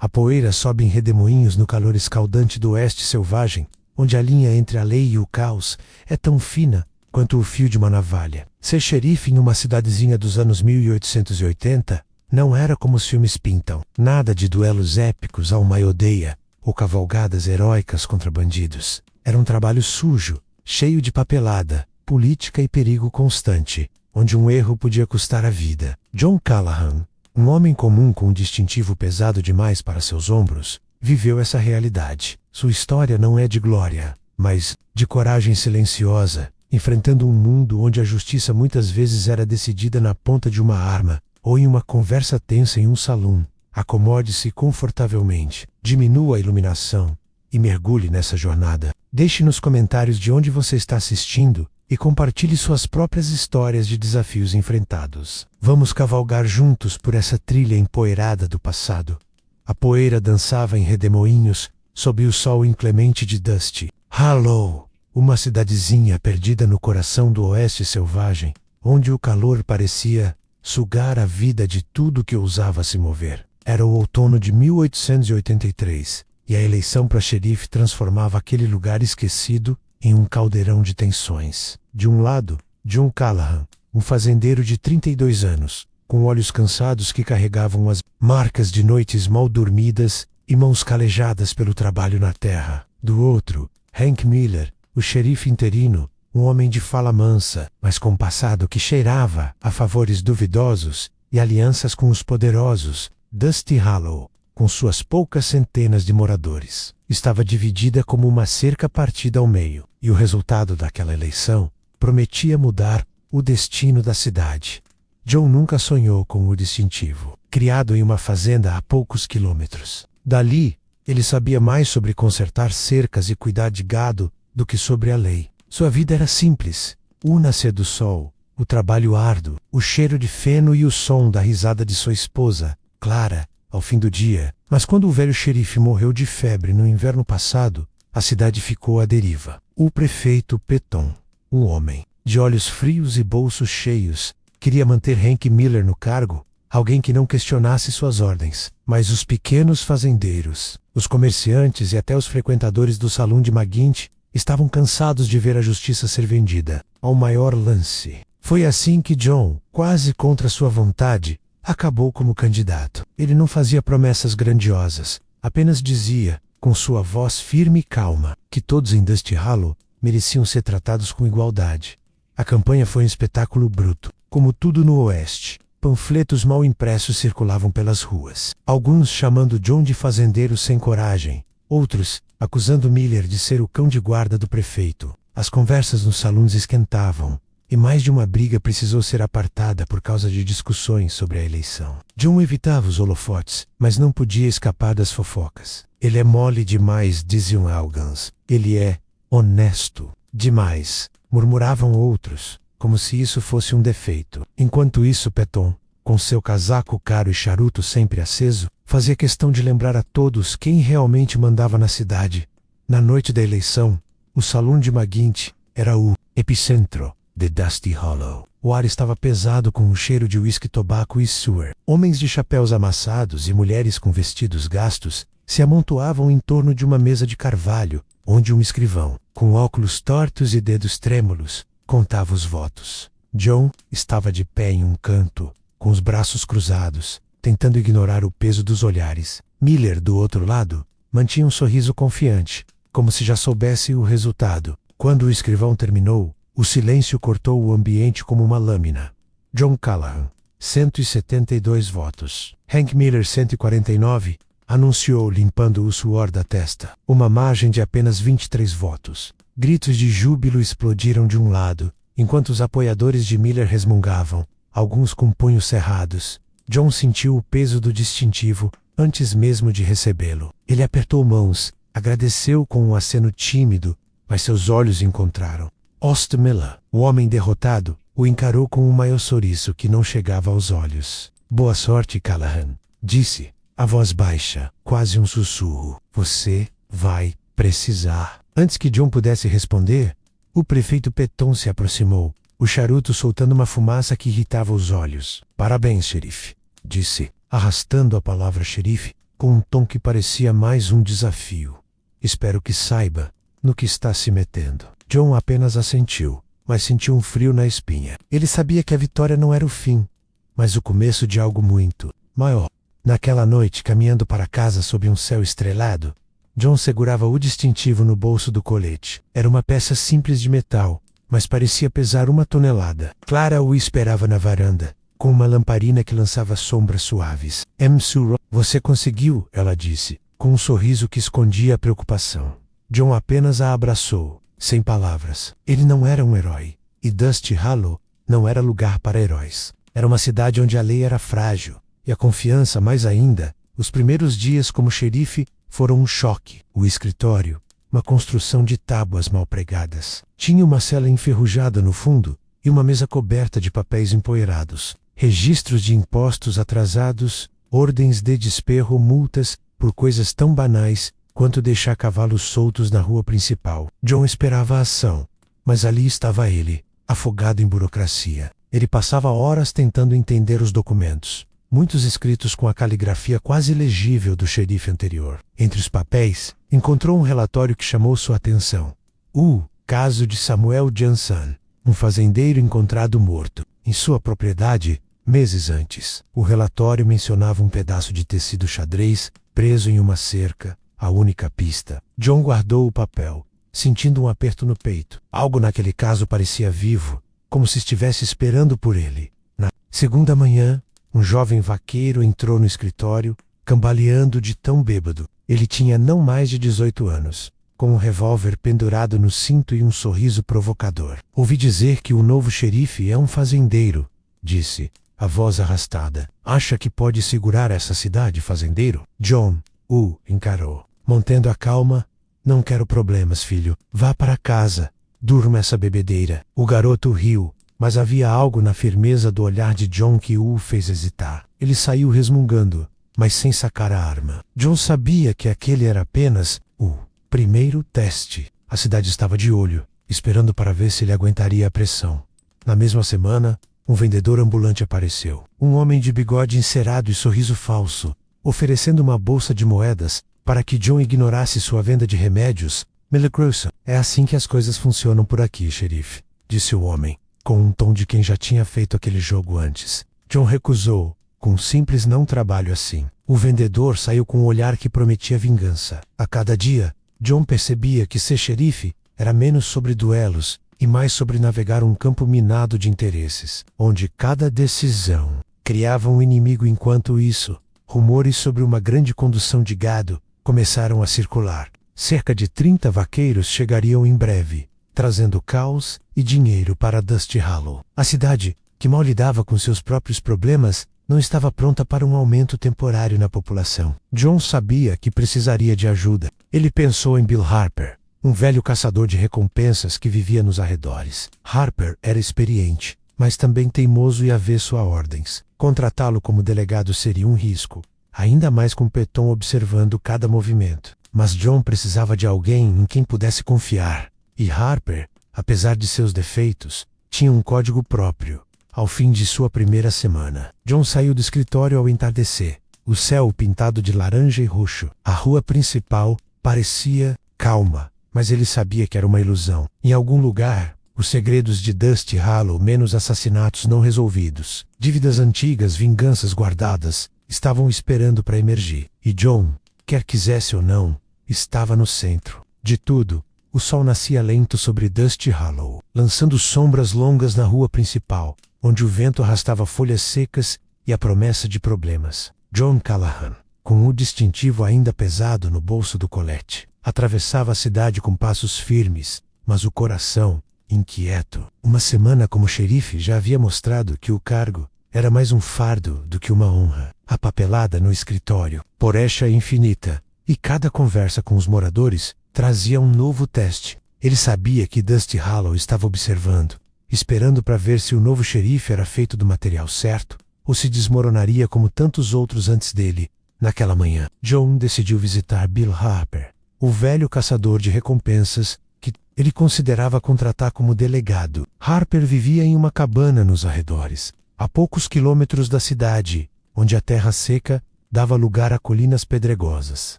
A poeira sobe em redemoinhos no calor escaldante do oeste selvagem, onde a linha entre a lei e o caos é tão fina quanto o fio de uma navalha. Ser xerife em uma cidadezinha dos anos 1880 não era como os filmes pintam. Nada de duelos épicos, alma e odeia, ou cavalgadas heróicas contra bandidos. Era um trabalho sujo, cheio de papelada, política e perigo constante, onde um erro podia custar a vida. John Callahan, um homem comum com um distintivo pesado demais para seus ombros, viveu essa realidade. Sua história não é de glória, mas de coragem silenciosa, enfrentando um mundo onde a justiça muitas vezes era decidida na ponta de uma arma, ou em uma conversa tensa em um salão. Acomode-se confortavelmente, diminua a iluminação e mergulhe nessa jornada. Deixe nos comentários de onde você está assistindo e compartilhe suas próprias histórias de desafios enfrentados. Vamos cavalgar juntos por essa trilha empoeirada do passado. A poeira dançava em redemoinhos sob o sol inclemente de Dusty Hollow, uma cidadezinha perdida no coração do oeste selvagem, onde o calor parecia sugar a vida de tudo que ousava se mover. Era o outono de 1883, e a eleição para xerife transformava aquele lugar esquecido em um caldeirão de tensões. De um lado, John Callahan, um fazendeiro de 32 anos, com olhos cansados que carregavam as marcas de noites mal dormidas e mãos calejadas pelo trabalho na terra. Do outro, Hank Miller, o xerife interino, um homem de fala mansa, mas com passado que cheirava a favores duvidosos e alianças com os poderosos. Dusty Hollow, com suas poucas centenas de moradores, estava dividida como uma cerca partida ao meio, e o resultado daquela eleição prometia mudar o destino da cidade. John nunca sonhou com o distintivo, criado em uma fazenda a poucos quilômetros. Dali, ele sabia mais sobre consertar cercas e cuidar de gado do que sobre a lei. Sua vida era simples: o nascer do sol, o trabalho árduo, o cheiro de feno e o som da risada de sua esposa, Clara, ao fim do dia. Mas quando o velho xerife morreu de febre no inverno passado, a cidade ficou à deriva. O prefeito Peton, um homem de olhos frios e bolsos cheios, queria manter Hank Miller no cargo, alguém que não questionasse suas ordens. Mas os pequenos fazendeiros, os comerciantes e até os frequentadores do salão de McGuinty estavam cansados de ver a justiça ser vendida ao maior lance. Foi assim que John, quase contra sua vontade, acabou como candidato. Ele não fazia promessas grandiosas, apenas dizia, com sua voz firme e calma, que todos em Dusty Hollow mereciam ser tratados com igualdade. A campanha foi um espetáculo bruto, como tudo no oeste. Panfletos mal impressos circulavam pelas ruas, alguns chamando John de fazendeiro sem coragem, outros acusando Miller de ser o cão de guarda do prefeito. As conversas nos salões esquentavam, e mais de uma briga precisou ser apartada por causa de discussões sobre a eleição. John evitava os holofotes, mas não podia escapar das fofocas. Ele é mole demais, diziam alguns. Ele é honesto demais, murmuravam outros, como se isso fosse um defeito. Enquanto isso, Peton, com seu casaco caro e charuto sempre aceso, fazia questão de lembrar a todos quem realmente mandava na cidade. Na noite da eleição, o salão de McGuinty era o epicentro de Dusty Hollow. O ar estava pesado com um cheiro de uísque, tabaco e suor. Homens de chapéus amassados e mulheres com vestidos gastos se amontoavam em torno de uma mesa de carvalho, onde um escrivão, com óculos tortos e dedos trêmulos, contava os votos. John estava de pé em um canto, com os braços cruzados, tentando ignorar o peso dos olhares. Miller, do outro lado, mantinha um sorriso confiante, como se já soubesse o resultado. Quando o escrivão terminou, o silêncio cortou o ambiente como uma lâmina. John Callahan, 172 votos. Hank Miller, 149, anunciou limpando o suor da testa. Uma margem de apenas 23 votos. Gritos de júbilo explodiram de um lado, enquanto os apoiadores de Miller resmungavam, alguns com punhos cerrados. John sentiu o peso do distintivo antes mesmo de recebê-lo. Ele apertou mãos, agradeceu com um aceno tímido, mas seus olhos encontraram Ost Miller. O homem derrotado o encarou com um maior sorriso que não chegava aos olhos. Boa sorte, Callahan, disse, a voz baixa, quase um sussurro. Você vai precisar. Antes que John pudesse responder, o prefeito Peton se aproximou, o charuto soltando uma fumaça que irritava os olhos. Parabéns, xerife, disse, arrastando a palavra xerife com um tom que parecia mais um desafio. Espero que saiba no que está se metendo. John apenas assentiu, mas sentiu um frio na espinha. Ele sabia que a vitória não era o fim, mas o começo de algo muito maior. Naquela noite, caminhando para casa sob um céu estrelado, John segurava o distintivo no bolso do colete. Era uma peça simples de metal, mas parecia pesar 1 tonelada. Clara o esperava na varanda, com uma lamparina que lançava sombras suaves. Sue, você conseguiu, ela disse, com um sorriso que escondia a preocupação. John apenas a abraçou, sem palavras. Ele não era um herói, e Dusty Hollow não era lugar para heróis. Era uma cidade onde a lei era frágil, e a confiança mais ainda. Os primeiros dias como xerife foram um choque. O escritório, uma construção de tábuas mal pregadas. Tinha uma cela enferrujada no fundo e uma mesa coberta de papéis empoeirados. Registros de impostos atrasados, ordens de despejo, multas por coisas tão banais quanto deixar cavalos soltos na rua principal. John esperava a ação, mas ali estava ele, afogado em burocracia. Ele passava horas tentando entender os documentos, muitos escritos com a caligrafia quase ilegível do xerife anterior. Entre os papéis, encontrou um relatório que chamou sua atenção. O caso de Samuel Johnson, um fazendeiro encontrado morto em sua propriedade meses antes. O relatório mencionava um pedaço de tecido xadrez preso em uma cerca, a única pista. John guardou o papel, sentindo um aperto no peito. Algo naquele caso parecia vivo, como se estivesse esperando por ele. Na segunda manhã, um jovem vaqueiro entrou no escritório, cambaleando de tão bêbado. Ele tinha não mais de 18 anos, com um revólver pendurado no cinto e um sorriso provocador. Ouvi dizer que o novo xerife é um fazendeiro, disse, a voz arrastada. Acha que pode segurar essa cidade, fazendeiro? John o encarou, mantendo a calma. Não quero problemas, filho. Vá para casa. Durma essa bebedeira. O garoto riu, mas havia algo na firmeza do olhar de John que o fez hesitar. Ele saiu resmungando, mas sem sacar a arma. John sabia que aquele era apenas o primeiro teste. A cidade estava de olho, esperando para ver se ele aguentaria a pressão. Na mesma semana, um vendedor ambulante apareceu. Um homem de bigode encerado e sorriso falso, oferecendo uma bolsa de moedas para que John ignorasse sua venda de remédios. Millicrosa, é assim que as coisas funcionam por aqui, xerife, disse o homem, com um tom de quem já tinha feito aquele jogo antes. John recusou, com um simples não trabalho assim. O vendedor saiu com um olhar que prometia vingança. A cada dia, John percebia que ser xerife era menos sobre duelos e mais sobre navegar um campo minado de interesses, onde cada decisão criava um inimigo. Enquanto isso, rumores sobre uma grande condução de gado começaram a circular. Cerca de 30 vaqueiros chegariam em breve, trazendo caos e dinheiro para Dusty Hollow. A cidade, que mal lidava com seus próprios problemas, não estava pronta para um aumento temporário na população. John sabia que precisaria de ajuda. Ele pensou em Bill Harper, um velho caçador de recompensas que vivia nos arredores. Harper era experiente, mas também teimoso e avesso a ordens. Contratá-lo como delegado seria um risco, ainda mais com Peton observando cada movimento. Mas John precisava de alguém em quem pudesse confiar. E Harper, apesar de seus defeitos, tinha um código próprio. Ao fim de sua primeira semana, John saiu do escritório ao entardecer. O céu pintado de laranja e roxo. A rua principal parecia calma, mas ele sabia que era uma ilusão. Em algum lugar, os segredos de Dusty Hollow, menos assassinatos não resolvidos, dívidas antigas, vinganças guardadas, estavam esperando para emergir. E John, quer quisesse ou não, estava no centro de tudo. O sol nascia lento sobre Dusty Hollow, lançando sombras longas na rua principal, onde o vento arrastava folhas secas e a promessa de problemas. John Callahan, com o distintivo ainda pesado no bolso do colete, atravessava a cidade com passos firmes, mas o coração inquieto. Uma semana como xerife já havia mostrado que o cargo era mais um fardo do que uma honra. A papelada no escritório, porecha infinita, e cada conversa com os moradores trazia um novo teste. Ele sabia que Dusty Hollow estava observando, esperando para ver se o novo xerife era feito do material certo, ou se desmoronaria como tantos outros antes dele. Naquela manhã, John decidiu visitar Bill Harper, o velho caçador de recompensas que ele considerava contratar como delegado. Harper vivia em uma cabana nos arredores, a poucos quilômetros da cidade, onde a terra seca dava lugar a colinas pedregosas.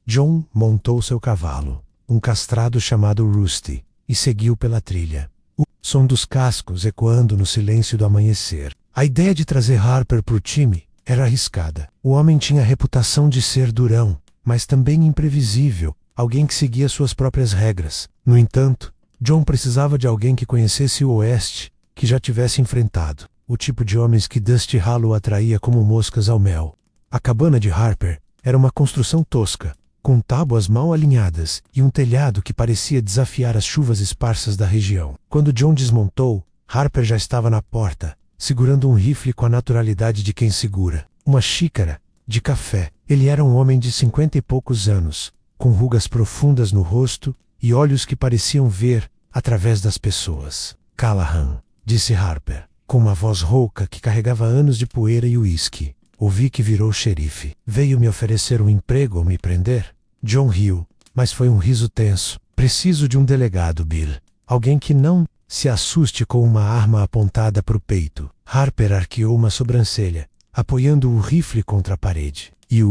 John montou seu cavalo, um castrado chamado Rusty, e seguiu pela trilha. O som dos cascos ecoando no silêncio do amanhecer. A ideia de trazer Harper para o time era arriscada. O homem tinha a reputação de ser durão, mas também imprevisível, alguém que seguia suas próprias regras. No entanto, John precisava de alguém que conhecesse o Oeste, que já tivesse enfrentado o tipo de homens que Dusty Hallow atraía como moscas ao mel. A cabana de Harper era uma construção tosca, com tábuas mal alinhadas e um telhado que parecia desafiar as chuvas esparsas da região. Quando John desmontou, Harper já estava na porta, segurando um rifle com a naturalidade de quem segura uma xícara de café. Ele era um homem de 50 e poucos anos, com rugas profundas no rosto e olhos que pareciam ver através das pessoas. Callahan, disse Harper, com uma voz rouca que carregava anos de poeira e uísque. Ouvi que virou xerife. Veio me oferecer um emprego ou me prender? John riu, mas foi um riso tenso. Preciso de um delegado, Bill. Alguém que não se assuste com uma arma apontada para o peito. Harper arqueou uma sobrancelha, apoiando o rifle contra a parede. E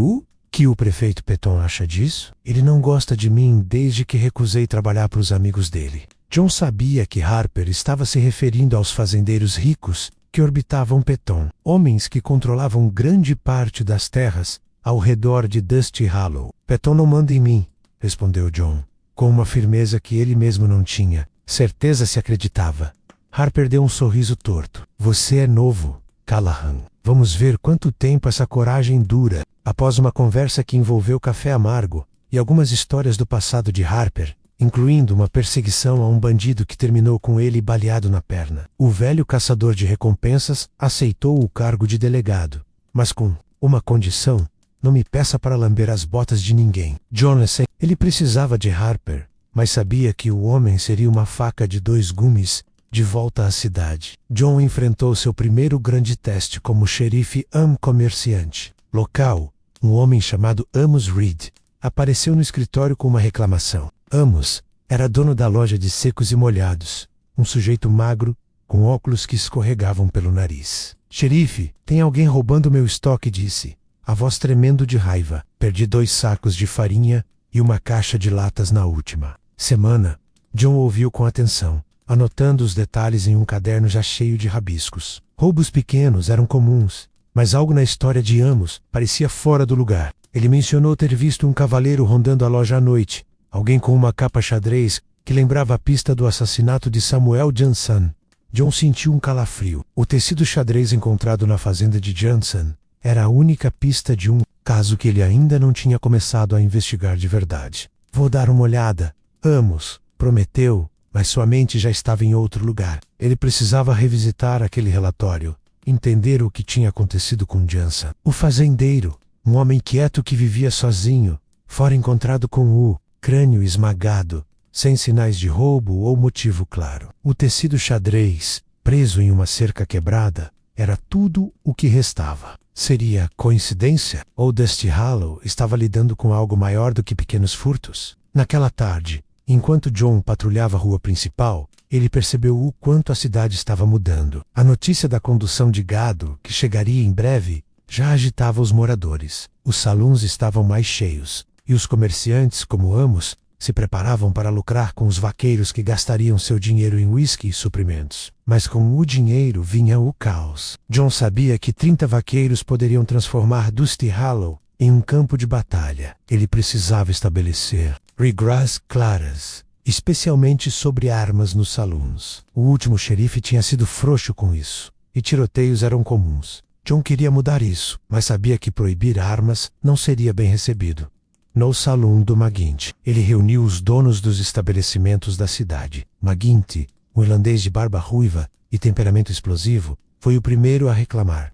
que o prefeito Peton acha disso? Ele não gosta de mim desde que recusei trabalhar para os amigos dele. John sabia que Harper estava se referindo aos fazendeiros ricos que orbitavam Peton, homens que controlavam grande parte das terras ao redor de Dusty Hallow. Peton não manda em mim, respondeu John, com uma firmeza que ele mesmo não tinha. Certeza se acreditava. Harper deu um sorriso torto. Você é novo, Callahan. Vamos ver quanto tempo essa coragem dura. Após uma conversa que envolveu café amargo e algumas histórias do passado de Harper, incluindo uma perseguição a um bandido que terminou com ele baleado na perna, o velho caçador de recompensas aceitou o cargo de delegado, mas com uma condição: não me peça para lamber as botas de ninguém. Jonathan, ele precisava de Harper, mas sabia que o homem seria uma faca de dois gumes de volta à cidade. John enfrentou seu primeiro grande teste como xerife comerciante local. Um homem chamado Amos Reed apareceu no escritório com uma reclamação. Amos era dono da loja de secos e molhados, um sujeito magro, com óculos que escorregavam pelo nariz. Xerife, tem alguém roubando meu estoque, disse, a voz tremendo de raiva. Perdi 2 sacos de farinha e uma caixa de latas na última semana. John ouviu com atenção, anotando os detalhes em um caderno já cheio de rabiscos. Roubos pequenos eram comuns, mas algo na história de Amos parecia fora do lugar. Ele mencionou ter visto um cavaleiro rondando a loja à noite, alguém com uma capa xadrez que lembrava a pista do assassinato de Samuel Johnson. John sentiu um calafrio. O tecido xadrez encontrado na fazenda de Johnson era a única pista de um caso que ele ainda não tinha começado a investigar de verdade. Vou dar uma olhada, Amos prometeu, mas sua mente já estava em outro lugar. Ele precisava revisitar aquele relatório, entender o que tinha acontecido com Johnson. O fazendeiro, um homem quieto que vivia sozinho, fora encontrado com o crânio esmagado, sem sinais de roubo ou motivo claro. O tecido xadrez, preso em uma cerca quebrada, era tudo o que restava. Seria coincidência? Ou Dusty Hallow estava lidando com algo maior do que pequenos furtos? Naquela tarde, enquanto John patrulhava a rua principal, ele percebeu o quanto a cidade estava mudando. A notícia da condução de gado, que chegaria em breve, já agitava os moradores. Os salões estavam mais cheios, e os comerciantes, como Amos, se preparavam para lucrar com os vaqueiros que gastariam seu dinheiro em uísque e suprimentos. Mas com o dinheiro vinha o caos. John sabia que 30 vaqueiros poderiam transformar Dusty Hallow em um campo de batalha. Ele precisava estabelecer regras claras, especialmente sobre armas nos salões. O último xerife tinha sido frouxo com isso, e tiroteios eram comuns. John queria mudar isso, mas sabia que proibir armas não seria bem recebido. No salão do McGuinty, ele reuniu os donos dos estabelecimentos da cidade. McGuinty, um irlandês de barba ruiva e temperamento explosivo, foi o primeiro a reclamar.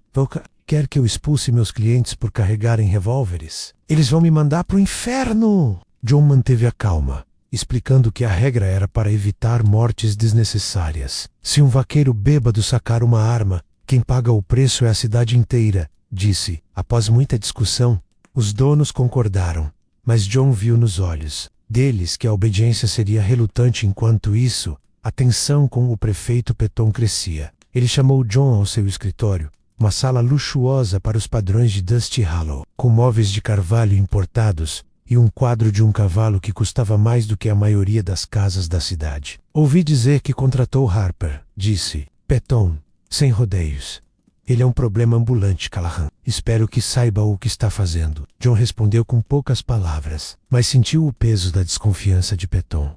Quer que eu expulse meus clientes por carregarem revólveres? Eles vão me mandar pro inferno! John manteve a calma, explicando que a regra era para evitar mortes desnecessárias. Se um vaqueiro bêbado sacar uma arma, quem paga o preço é a cidade inteira, disse. Após muita discussão, os donos concordaram, mas John viu nos olhos deles que a obediência seria relutante. Enquanto isso, a tensão com o prefeito Peton crescia. Ele chamou John ao seu escritório, uma sala luxuosa para os padrões de Dusty Hollow, com móveis de carvalho importados e um quadro de um cavalo que custava mais do que a maioria das casas da cidade. Ouvi dizer que contratou Harper, disse Petton, sem rodeios. Ele é um problema ambulante, Callahan. Espero que saiba o que está fazendo. John respondeu com poucas palavras, mas sentiu o peso da desconfiança de Petton.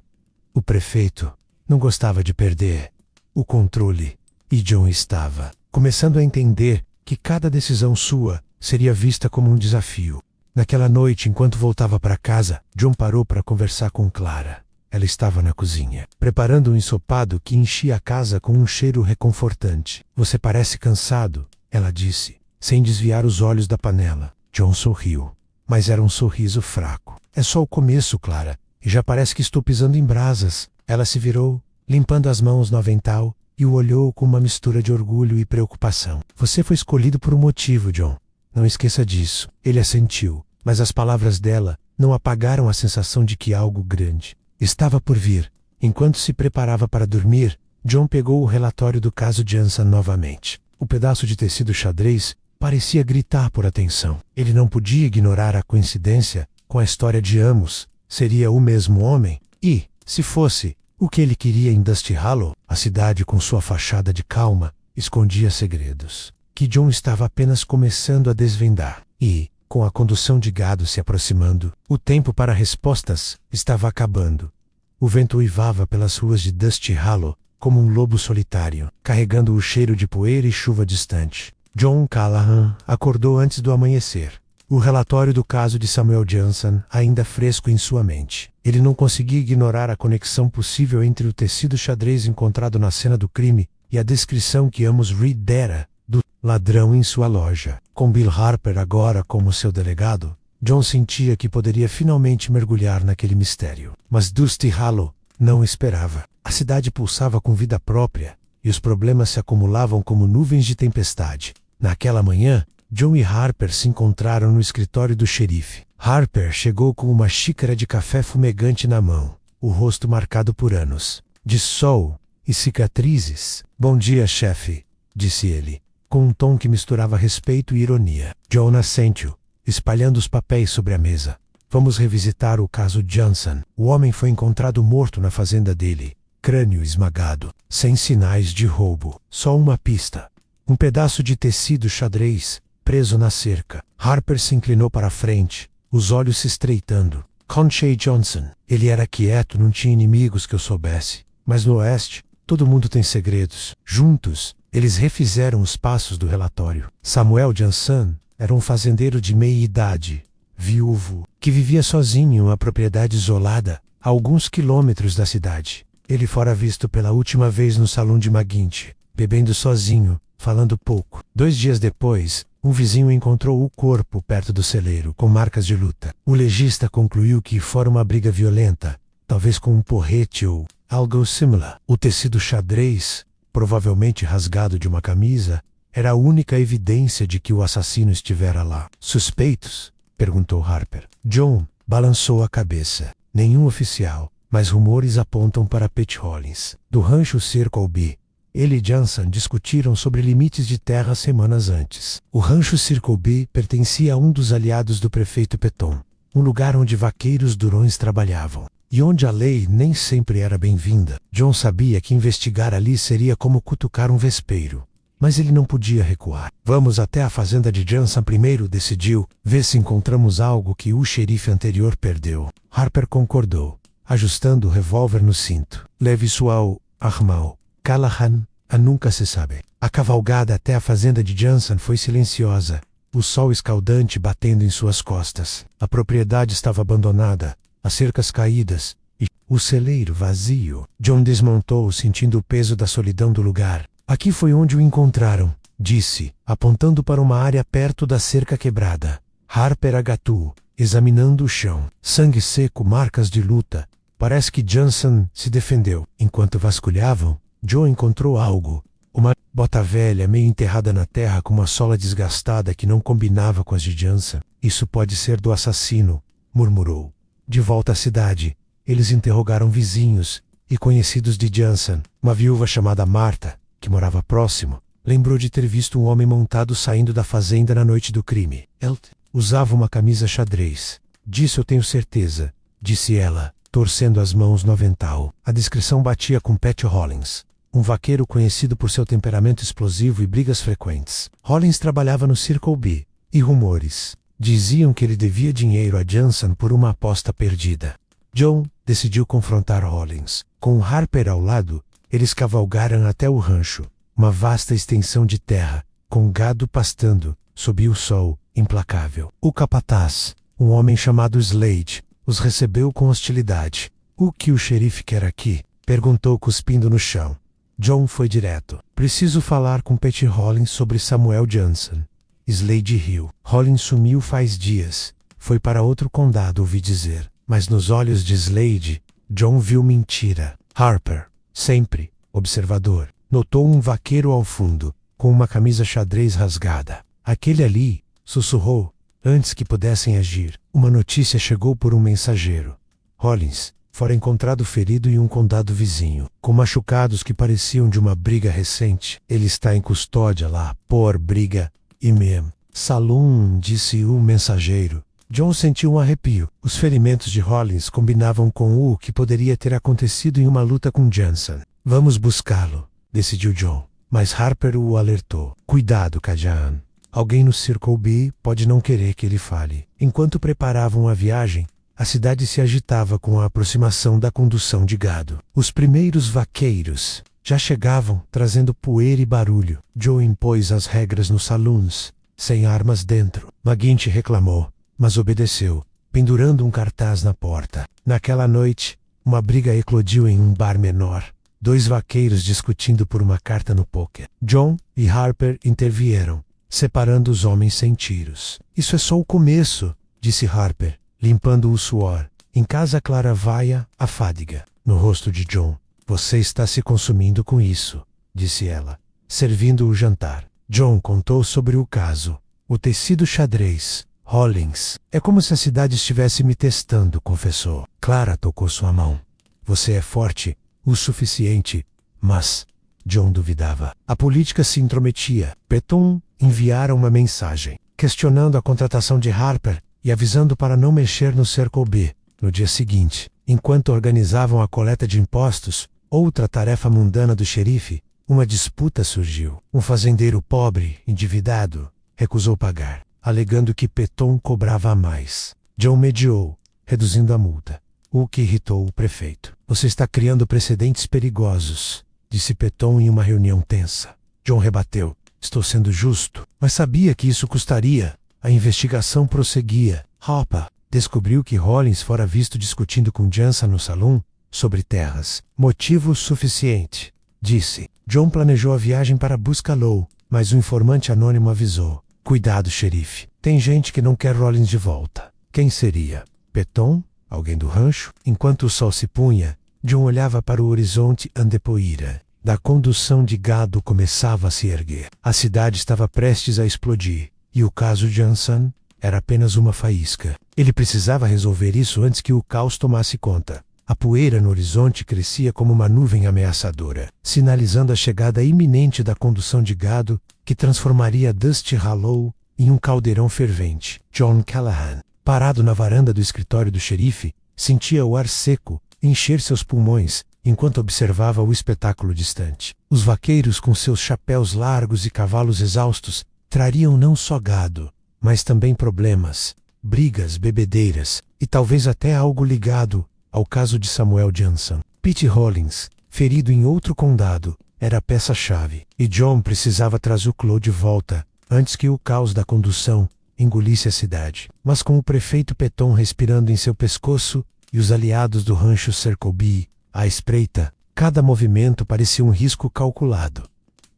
O prefeito não gostava de perder o controle, e John estava começando a entender que cada decisão sua seria vista como um desafio. Naquela noite, enquanto voltava para casa, John parou para conversar com Clara. Ela estava na cozinha, preparando um ensopado que enchia a casa com um cheiro reconfortante. Você parece cansado, ela disse, sem desviar os olhos da panela. John sorriu, mas era um sorriso fraco. É só o começo, Clara, e já parece que estou pisando em brasas. Ela se virou, limpando as mãos no avental, e o olhou com uma mistura de orgulho e preocupação. Você foi escolhido por um motivo, John. Não esqueça disso. Ele assentiu, mas as palavras dela não apagaram a sensação de que algo grande estava por vir. Enquanto se preparava para dormir, John pegou o relatório do caso Jansen novamente. O pedaço de tecido xadrez parecia gritar por atenção. Ele não podia ignorar a coincidência com a história de Amos. Seria o mesmo homem? E, se fosse, o que ele queria em Dusty Hollow? A cidade, com sua fachada de calma, escondia segredos que John estava apenas começando a desvendar. E, com a condução de gado se aproximando, o tempo para respostas estava acabando. O vento uivava pelas ruas de Dusty Hollow como um lobo solitário, carregando o cheiro de poeira e chuva distante. John Callahan acordou antes do amanhecer. O relatório do caso de Samuel Jansen ainda fresco em sua mente. Ele não conseguia ignorar a conexão possível entre o tecido xadrez encontrado na cena do crime e a descrição que Amos Reed dera do ladrão em sua loja. Com Bill Harper agora como seu delegado, John sentia que poderia finalmente mergulhar naquele mistério. Mas Dusty Hollow não esperava. A cidade pulsava com vida própria, e os problemas se acumulavam como nuvens de tempestade. Naquela manhã, John e Harper se encontraram no escritório do xerife. Harper chegou com uma xícara de café fumegante na mão, o rosto marcado por anos de sol e cicatrizes. Bom dia, chefe, disse ele, com um tom que misturava respeito e ironia. John assentiu, espalhando os papéis sobre a mesa. Vamos revisitar o caso Jansen. O homem foi encontrado morto na fazenda dele, crânio esmagado, sem sinais de roubo. Só uma pista. Um pedaço de tecido xadrez, preso na cerca. Harper se inclinou para a frente, os olhos se estreitando. Conchey Johnson. Ele era quieto, não tinha inimigos que eu soubesse. Mas no oeste, todo mundo tem segredos. Juntos, eles refizeram os passos do relatório. Samuel Jansen era um fazendeiro de meia-idade, viúvo, que vivia sozinho em uma propriedade isolada, a alguns quilômetros da cidade. Ele fora visto pela última vez no salão de McGuinty, bebendo sozinho, falando pouco. 2 dias depois, um vizinho encontrou o corpo perto do celeiro, com marcas de luta. O legista concluiu que fora uma briga violenta, talvez com um porrete ou algo similar. O tecido xadrez, provavelmente rasgado de uma camisa, era a única evidência de que o assassino estivera lá. Suspeitos? Perguntou Harper. John balançou a cabeça. Nenhum oficial, mas rumores apontam para Pete Hollins, do rancho Circle. Ele e Jansen discutiram sobre limites de terra semanas antes. O rancho Circle pertencia a um dos aliados do prefeito Petton, um lugar onde vaqueiros durões trabalhavam, e onde a lei nem sempre era bem-vinda. John sabia que investigar ali seria como cutucar um vespeiro, mas ele não podia recuar. Vamos até a fazenda de Jansen primeiro, decidiu, ver se encontramos algo que o xerife anterior perdeu. Harper concordou, ajustando o revólver no cinto. Leve isso ao armão. Callahan, a nunca se sabe. A cavalgada até a fazenda de Jansen foi silenciosa, o sol escaldante batendo em suas costas. A propriedade estava abandonada, as cercas caídas, e o celeiro vazio. John desmontou, sentindo o peso da solidão do lugar. Aqui foi onde o encontraram, disse, apontando para uma área perto da cerca quebrada. Harper agatou, examinando o chão. Sangue seco, marcas de luta. Parece que Jansen se defendeu. Enquanto vasculhavam, John encontrou algo. Uma bota velha meio enterrada na terra com uma sola desgastada que não combinava com as de Jansen. Isso pode ser do assassino, murmurou. De volta à cidade, eles interrogaram vizinhos e conhecidos de Jansen. Uma viúva chamada Marta, que morava próximo, Lembrou de ter visto um homem montado saindo da fazenda na noite do crime. Ele usava uma camisa xadrez. Disso eu tenho certeza, disse ela, torcendo as mãos no avental. A descrição batia com Pat Rollins, um vaqueiro conhecido por seu temperamento explosivo e brigas frequentes. Rollins trabalhava no Circle B, e rumores diziam que ele devia dinheiro a Johnson por uma aposta perdida. John decidiu confrontar Rollins. Com Harper ao lado, eles cavalgaram até o rancho, uma vasta extensão de terra, com gado pastando, sob o sol implacável. O capataz, um homem chamado Slade, os recebeu com hostilidade. O que o xerife quer aqui? Perguntou cuspindo no chão. John foi direto. Preciso falar com Pat Rollins sobre Samuel Johnson. Slade riu. Rollins sumiu faz dias. Foi para outro condado, ouvi dizer. Mas nos olhos de Slade, John viu mentira. Harper, sempre observador, notou um vaqueiro ao fundo, com uma camisa xadrez rasgada. Aquele ali, sussurrou, antes que pudessem agir. Uma notícia chegou por um mensageiro. Rollins fora encontrado ferido em um condado vizinho, com machucados que pareciam de uma briga recente. Ele está em custódia lá, por briga, e mesmo. Saloon, disse o mensageiro. John sentiu um arrepio. Os ferimentos de Rollins combinavam com o que poderia ter acontecido em uma luta com Johnson. Vamos buscá-lo, decidiu John. Mas Harper o alertou. Cuidado, Kajan. Alguém no Circle B pode não querer que ele fale. Enquanto preparavam a viagem, a cidade se agitava com a aproximação da condução de gado. Os primeiros vaqueiros já chegavam, trazendo poeira e barulho. Joe impôs as regras nos saloons, sem armas dentro. McGuinty reclamou, mas obedeceu, pendurando um cartaz na porta. Naquela noite, uma briga eclodiu em um bar menor. Dois vaqueiros discutindo por uma carta no pôquer. John e Harper intervieram, separando os homens sem tiros. Isso é só o começo, disse Harper, limpando o suor. Em casa clara vaia a fadiga. No rosto de John. Você está se consumindo com isso, disse ela, servindo o jantar. John contou sobre o caso. O tecido xadrez. Rollins. É como se a cidade estivesse me testando, confessou. Clara tocou sua mão. Você é forte o suficiente, mas... John duvidava. A política se intrometia. Peton enviara uma mensagem, questionando a contratação de Harper e avisando para não mexer no Circle B. No dia seguinte, enquanto organizavam a coleta de impostos, outra tarefa mundana do xerife, uma disputa surgiu. Um fazendeiro pobre, endividado, recusou pagar, alegando que Peton cobrava a mais. John mediou, reduzindo a multa, o que irritou o prefeito. Você está criando precedentes perigosos, disse Peton em uma reunião tensa. John rebateu. Estou sendo justo, mas sabia que isso custaria. A investigação prosseguia. Hopper descobriu que Rollins fora visto discutindo com Johnson no salão sobre terras. Motivo suficiente, disse. John planejou a viagem para Buscalow, mas o informante anônimo avisou. Cuidado, xerife. Tem gente que não quer Rollins de volta. Quem seria? Peton? Alguém do rancho? Enquanto o sol se punha, John olhava para o horizonte andepoeira. Da condução de gado começava a se erguer. A cidade estava prestes a explodir, e o caso Johnson era apenas uma faísca. Ele precisava resolver isso antes que o caos tomasse conta. A poeira no horizonte crescia como uma nuvem ameaçadora, sinalizando a chegada iminente da condução de gado que transformaria Dusty Hollow em um caldeirão fervente. John Callahan, parado na varanda do escritório do xerife, sentia o ar seco encher seus pulmões enquanto observava o espetáculo distante. Os vaqueiros com seus chapéus largos e cavalos exaustos trariam não só gado, mas também problemas, brigas, bebedeiras e talvez até algo ligado ao caso de Samuel Johnson. Pete Rollins, ferido em outro condado, era a peça-chave, e John precisava trazer o Claude de volta antes que o caos da condução engolisse a cidade. Mas com o prefeito Peton respirando em seu pescoço e os aliados do rancho Circle B à espreita, cada movimento parecia um risco calculado.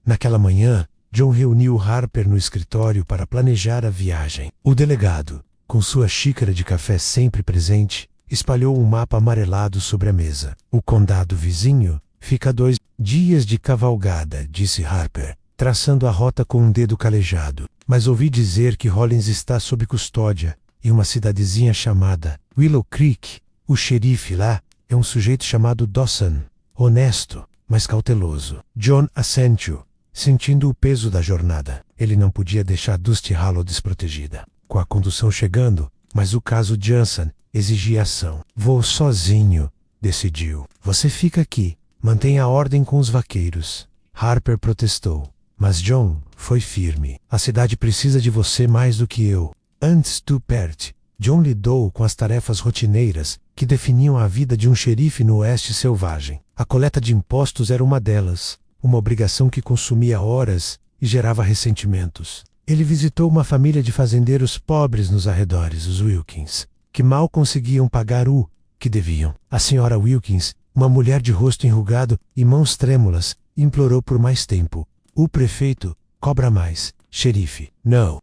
Naquela manhã, John reuniu Harper no escritório para planejar a viagem. O delegado, com sua xícara de café sempre presente, espalhou um mapa amarelado sobre a mesa. O condado vizinho fica a 2 dias de cavalgada, disse Harper, traçando a rota com um dedo calejado. Mas ouvi dizer que Rollins está sob custódia em uma cidadezinha chamada Willow Creek. O xerife lá é um sujeito chamado Dawson, honesto, mas cauteloso. John assentiu. sentindo o peso da jornada. Ele não podia deixar Dusty Hollow desprotegida. Com a condução chegando, mas o caso Johnson exigia ação. Vou sozinho, decidiu. Você fica aqui. Mantenha a ordem com os vaqueiros. Harper protestou. Mas John foi firme. A cidade precisa de você mais do que eu. Antes do Pert, John lidou com as tarefas rotineiras que definiam a vida de um xerife no oeste selvagem. A coleta de impostos era uma delas, uma obrigação que consumia horas e gerava ressentimentos. Ele visitou uma família de fazendeiros pobres nos arredores, os Wilkins, que mal conseguiam pagar o que deviam. A senhora Wilkins, uma mulher de rosto enrugado e mãos trêmulas, implorou por mais tempo. O prefeito cobra mais, xerife. Não.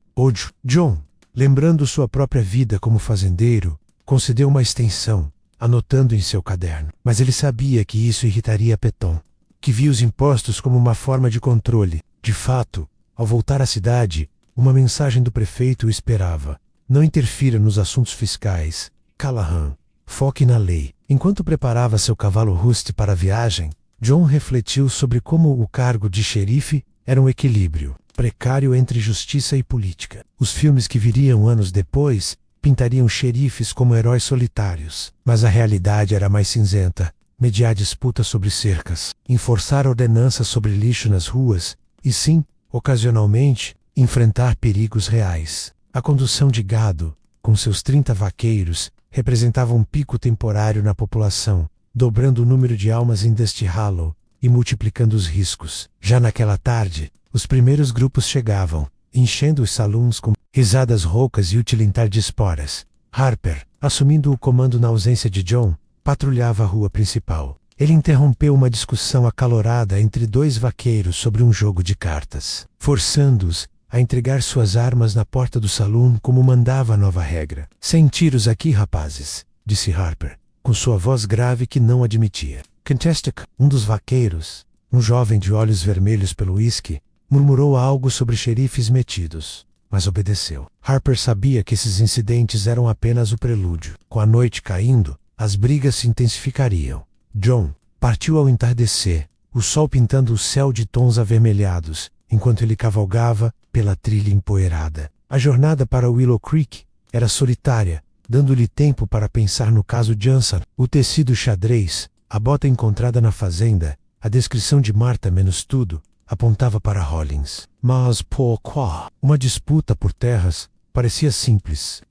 John, lembrando sua própria vida como fazendeiro, concedeu uma extensão, anotando em seu caderno. Mas ele sabia que isso irritaria Peton, que via os impostos como uma forma de controle. De fato, ao voltar à cidade, uma mensagem do prefeito o esperava. Não interfira nos assuntos fiscais. Callahan, foque na lei. Enquanto preparava seu cavalo Rusty para a viagem, John refletiu sobre como o cargo de xerife era um equilíbrio precário entre justiça e política. Os filmes que viriam anos depois pintariam xerifes como heróis solitários, mas a realidade era mais cinzenta. Mediar disputas sobre cercas, enforçar ordenanças sobre lixo nas ruas e, sim, ocasionalmente, enfrentar perigos reais. A condução de gado, com seus 30 vaqueiros, representava um pico temporário na população, dobrando o número de almas em Dusty Hollow e multiplicando os riscos. Já naquela tarde, os primeiros grupos chegavam, enchendo os salões com risadas roucas e o tilintar de esporas. Harper, assumindo o comando na ausência de John, patrulhava a rua principal. Ele interrompeu uma discussão acalorada entre dois vaqueiros sobre um jogo de cartas, forçando-os a entregar suas armas na porta do salão como mandava a nova regra. Sem tiros aqui, rapazes, disse Harper, com sua voz grave que não admitia. Contestic, um dos vaqueiros, um jovem de olhos vermelhos pelo uísque, murmurou algo sobre xerifes metidos, mas obedeceu. Harper sabia que esses incidentes eram apenas o prelúdio. Com a noite caindo, as brigas se intensificariam. John partiu ao entardecer, o sol pintando o céu de tons avermelhados, enquanto ele cavalgava pela trilha empoeirada. A jornada para Willow Creek era solitária, dando-lhe tempo para pensar no caso Johnson, o tecido xadrez, a bota encontrada na fazenda, a descrição de Marta menos tudo, apontava para Hollins. Mas pourquoi? Uma disputa por terras parecia simples.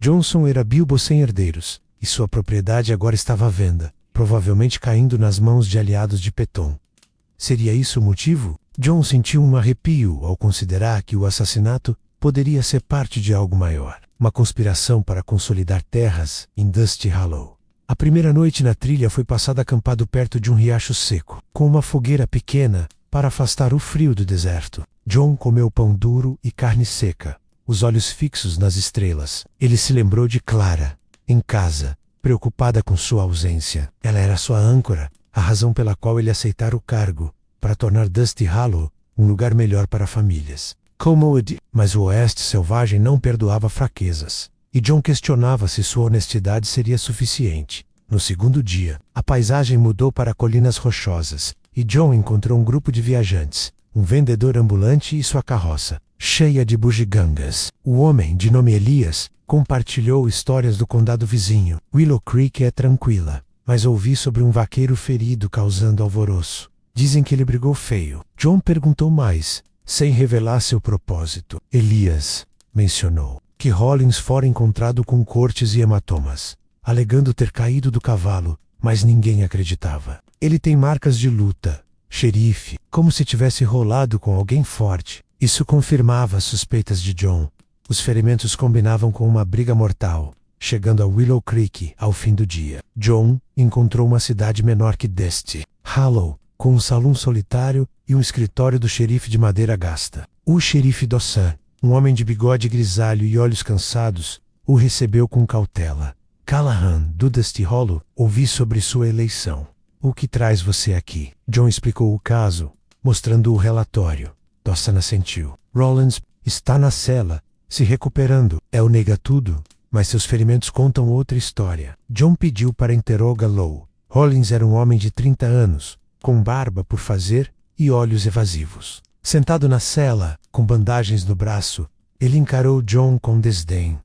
Johnson era Bilbo sem herdeiros, e sua propriedade agora estava à venda, provavelmente caindo nas mãos de aliados de Peton. Seria isso o motivo? John sentiu um arrepio ao considerar que o assassinato poderia ser parte de algo maior. Uma conspiração para consolidar terras em Dusty Hollow. A primeira noite na trilha foi passada acampado perto de um riacho seco, com uma fogueira pequena para afastar o frio do deserto. John comeu pão duro e carne seca, os olhos fixos nas estrelas. Ele se lembrou de Clara, em casa, preocupada com sua ausência. Ela era sua âncora, a razão pela qual ele aceitara o cargo, para tornar Dusty Hollow um lugar melhor para famílias. Mas o oeste selvagem não perdoava fraquezas, e John questionava se sua honestidade seria suficiente. No segundo dia, a paisagem mudou para colinas rochosas, e John encontrou um grupo de viajantes, um vendedor ambulante e sua carroça, cheia de bugigangas. O homem, de nome Elias, compartilhou histórias do condado vizinho. Willow Creek é tranquila, mas ouvi sobre um vaqueiro ferido causando alvoroço. Dizem que ele brigou feio. John perguntou mais, sem revelar seu propósito. Elias mencionou que Hollins fora encontrado com cortes e hematomas, alegando ter caído do cavalo, mas ninguém acreditava. Ele tem marcas de luta, xerife, como se tivesse rolado com alguém forte. Isso confirmava as suspeitas de John. Os ferimentos combinavam com uma briga mortal, chegando a Willow Creek ao fim do dia. John encontrou uma cidade menor que Dusty Hollow, com um salão solitário e um escritório do xerife de madeira gasta. O xerife Dawson, um homem de bigode grisalho e olhos cansados, o recebeu com cautela. Callahan, do Dusty Hollow, ouvi sobre sua eleição. O que traz você aqui? John explicou o caso, mostrando o relatório. Dawson assentiu. Rollins está na cela, se recuperando. El nega tudo, mas seus ferimentos contam outra história. John pediu para interrogá-lo. Rollins era um homem de 30 anos, com barba por fazer e olhos evasivos. Sentado na cela, com bandagens no braço, ele encarou John com desdém.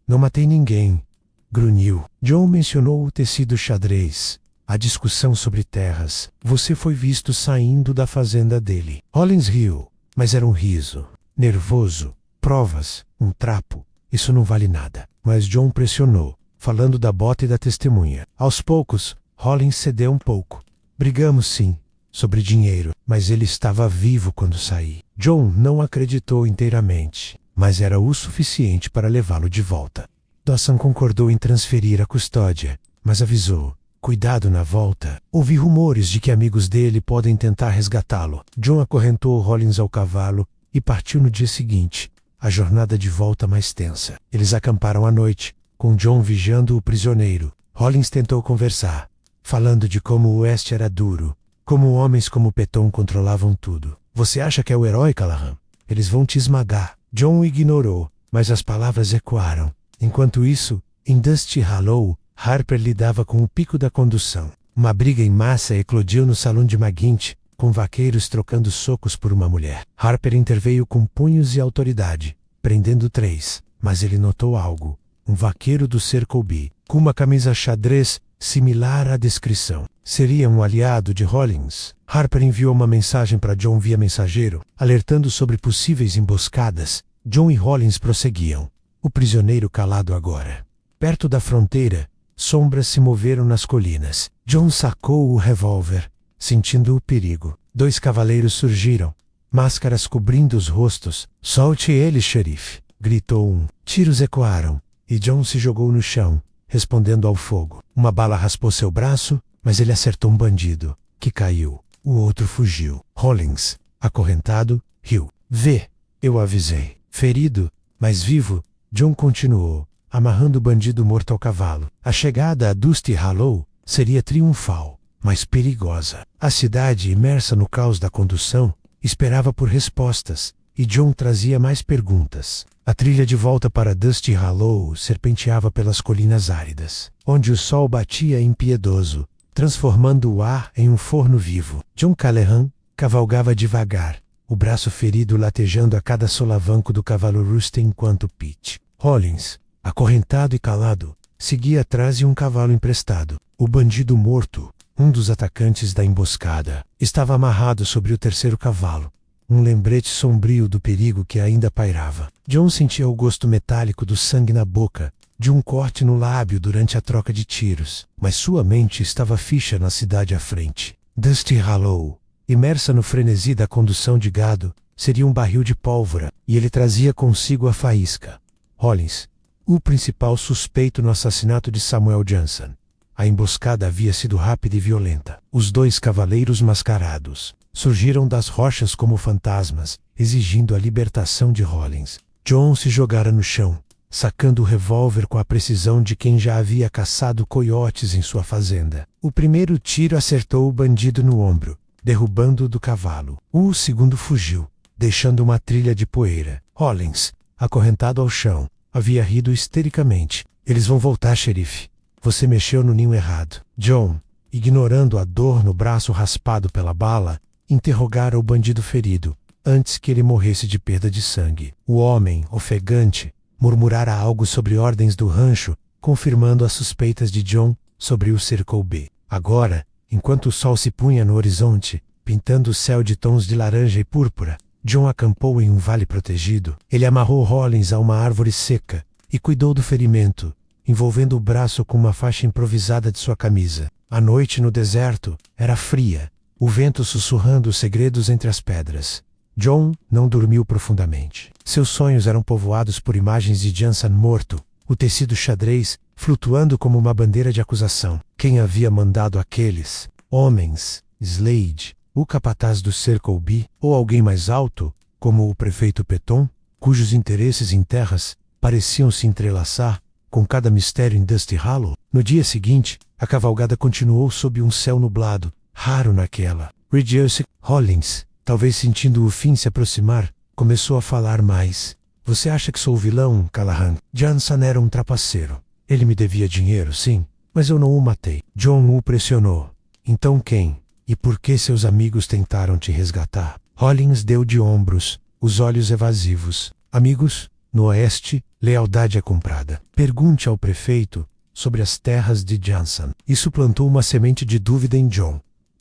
Não matei ninguém, grunhiu. John mencionou o tecido xadrez, a discussão sobre terras. Você foi visto saindo da fazenda dele. Hollins riu, mas era um riso. Nervoso. Provas, um trapo. Isso não vale nada. Mas John pressionou, falando da bota e da testemunha. Aos poucos, Hollins cedeu um pouco. Brigamos sim, sobre dinheiro, mas ele estava vivo quando saí. John não acreditou inteiramente, mas era o suficiente para levá-lo de volta. Dawson concordou em transferir a custódia, mas avisou: cuidado na volta. Ouvi rumores de que amigos dele podem tentar resgatá-lo. John acorrentou Hollins ao cavalo e partiu no dia seguinte, a jornada de volta mais tensa. Eles acamparam à noite, com John vigiando o prisioneiro. Hollins tentou conversar, falando de como o Oeste era duro, como homens como Peton controlavam tudo. Você acha que é o herói, Callahan? Eles vão te esmagar. John o ignorou, mas as palavras ecoaram. Enquanto isso, em Dusty Hollow, Harper lidava com o pico da condução. Uma briga em massa eclodiu no salão de McGuinty, com vaqueiros trocando socos por uma mulher. Harper interveio com punhos e autoridade, prendendo 3, mas ele notou algo. Um vaqueiro do Circle B, com uma camisa xadrez similar à descrição. Seria um aliado de Hollins. Harper enviou uma mensagem para John via mensageiro, alertando sobre possíveis emboscadas. John e Hollins prosseguiam, o prisioneiro calado agora. Perto da fronteira, sombras se moveram nas colinas. John sacou o revólver, sentindo o perigo. 2 cavaleiros surgiram, máscaras cobrindo os rostos. Solte eles, xerife, gritou um. Tiros ecoaram, e John se jogou no chão, respondendo ao fogo. Uma bala raspou seu braço, mas ele acertou um bandido, que caiu. O outro fugiu. Hollins, acorrentado, riu. Vê, eu avisei. Ferido, mas vivo, John continuou, amarrando o bandido morto ao cavalo. A chegada a Dusty Hollow seria triunfal, mas perigosa. A cidade, imersa no caos da condução, esperava por respostas, e John trazia mais perguntas. A trilha de volta para Dusty Hollow serpenteava pelas colinas áridas, onde o sol batia impiedoso, transformando o ar em um forno vivo. John Callahan cavalgava devagar, o braço ferido latejando a cada solavanco do cavalo Rooster enquanto Pete. Hollins, acorrentado e calado, seguia atrás de um cavalo emprestado. O bandido morto, um dos atacantes da emboscada, estava amarrado sobre o terceiro cavalo, um lembrete sombrio do perigo que ainda pairava. John sentia o gosto metálico do sangue na boca, de um corte no lábio durante a troca de tiros, mas sua mente estava fixa na cidade à frente. Dusty Hollow, imersa no frenesi da condução de gado, seria um barril de pólvora, e ele trazia consigo a faísca. Hollins, o principal suspeito no assassinato de Samuel Johnson. A emboscada havia sido rápida e violenta. Os 2 cavaleiros mascarados surgiram das rochas como fantasmas, exigindo a libertação de Hollins. John se jogara no chão, sacando o revólver com a precisão de quem já havia caçado coiotes em sua fazenda. O primeiro tiro acertou o bandido no ombro, derrubando-o do cavalo. O segundo fugiu, deixando uma trilha de poeira. Hollins, acorrentado ao chão, havia rido histericamente. Eles vão voltar, xerife. Você mexeu no ninho errado. John, ignorando a dor no braço raspado pela bala, interrogara o bandido ferido, antes que ele morresse de perda de sangue. O homem, ofegante, murmurara algo sobre ordens do rancho, confirmando as suspeitas de John sobre o Circle B. Agora, enquanto o sol se punha no horizonte, pintando o céu de tons de laranja e púrpura, John acampou em um vale protegido. Ele amarrou Hollins a uma árvore seca e cuidou do ferimento, envolvendo o braço com uma faixa improvisada de sua camisa. A noite no deserto era fria, o vento sussurrando os segredos entre as pedras. John não dormiu profundamente. Seus sonhos eram povoados por imagens de Johnson morto, o tecido xadrez flutuando como uma bandeira de acusação. Quem havia mandado aqueles homens? Slade, o capataz do Circle B, ou alguém mais alto, como o prefeito Peton, cujos interesses em terras pareciam se entrelaçar com cada mistério em Dusty Hollow? No dia seguinte, a cavalgada continuou sob um céu nublado, raro naquela região. Hollins, talvez sentindo o fim se aproximar, começou a falar mais. Você acha que sou vilão, Callahan? Johnson era um trapaceiro. Ele me devia dinheiro, sim, mas eu não o matei. John o pressionou. Então quem? E por que seus amigos tentaram te resgatar? Hollins deu de ombros, os olhos evasivos. Amigos, no oeste, lealdade é comprada. Pergunte ao prefeito sobre as terras de Johnson. Isso plantou uma semente de dúvida em John.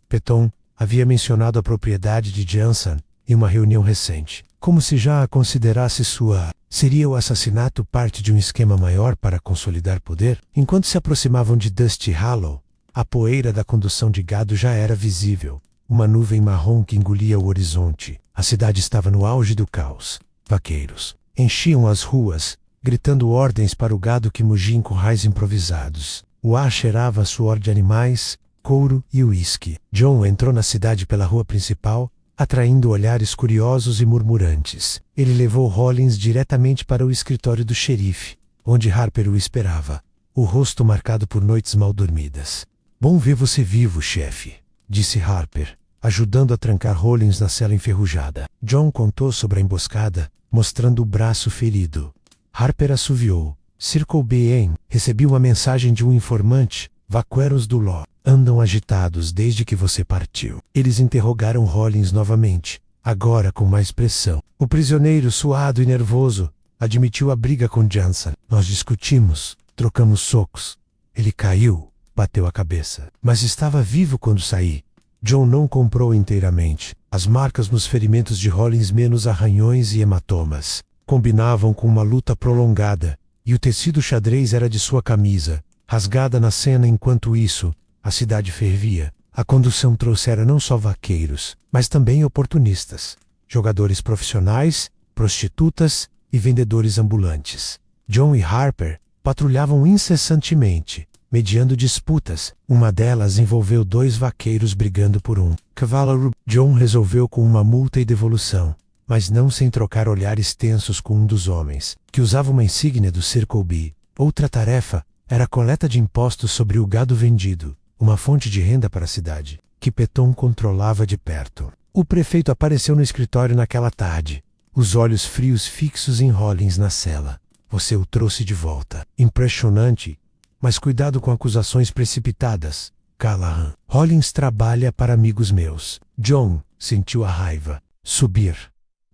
Peton havia mencionado a propriedade de Johnson em uma reunião recente, como se já a considerasse sua. Seria o assassinato parte de um esquema maior para consolidar poder? Enquanto se aproximavam de Dusty Hollow, a poeira da condução de gado já era visível, uma nuvem marrom que engolia o horizonte. A cidade estava no auge do caos. Vaqueiros enchiam as ruas, gritando ordens para o gado que mugia em currais improvisados. O ar cheirava suor de animais, couro e uísque. John entrou na cidade pela rua principal, atraindo olhares curiosos e murmurantes. Ele levou Hollins diretamente para o escritório do xerife, onde Harper o esperava, o rosto marcado por noites mal dormidas. Bom ver você vivo, chefe, disse Harper, ajudando a trancar Hollins na cela enferrujada. John contou sobre a emboscada, mostrando o braço ferido. Harper assoviou. Circle B. Recebi uma mensagem de um informante. Vaqueiros do Law andam agitados desde que você partiu. Eles interrogaram Hollins novamente, agora com mais pressão. O prisioneiro, suado e nervoso, admitiu a briga com Johnson. Nós discutimos, trocamos socos. Ele caiu, bateu a cabeça. Mas estava vivo quando saí. John não comprou inteiramente. As marcas nos ferimentos de Hollins, menos arranhões e hematomas, combinavam com uma luta prolongada, e o tecido xadrez era de sua camisa, rasgada na cena. Enquanto isso, a cidade fervia. A condução trouxera não só vaqueiros, mas também oportunistas, jogadores profissionais, prostitutas e vendedores ambulantes. John e Harper patrulhavam incessantemente, mediando disputas. Uma delas envolveu 2 vaqueiros brigando por um cavalo. John resolveu com uma multa e devolução, mas não sem trocar olhares tensos com um dos homens, que usava uma insígnia do Circle B. Outra tarefa era a coleta de impostos sobre o gado vendido, uma fonte de renda para a cidade, que Peton controlava de perto. O prefeito apareceu no escritório naquela tarde, os olhos frios fixos em Hollins na cela. Você o trouxe de volta. Impressionante, mas cuidado com acusações precipitadas. Callahan. Hollins trabalha para amigos meus. John sentiu a raiva subir.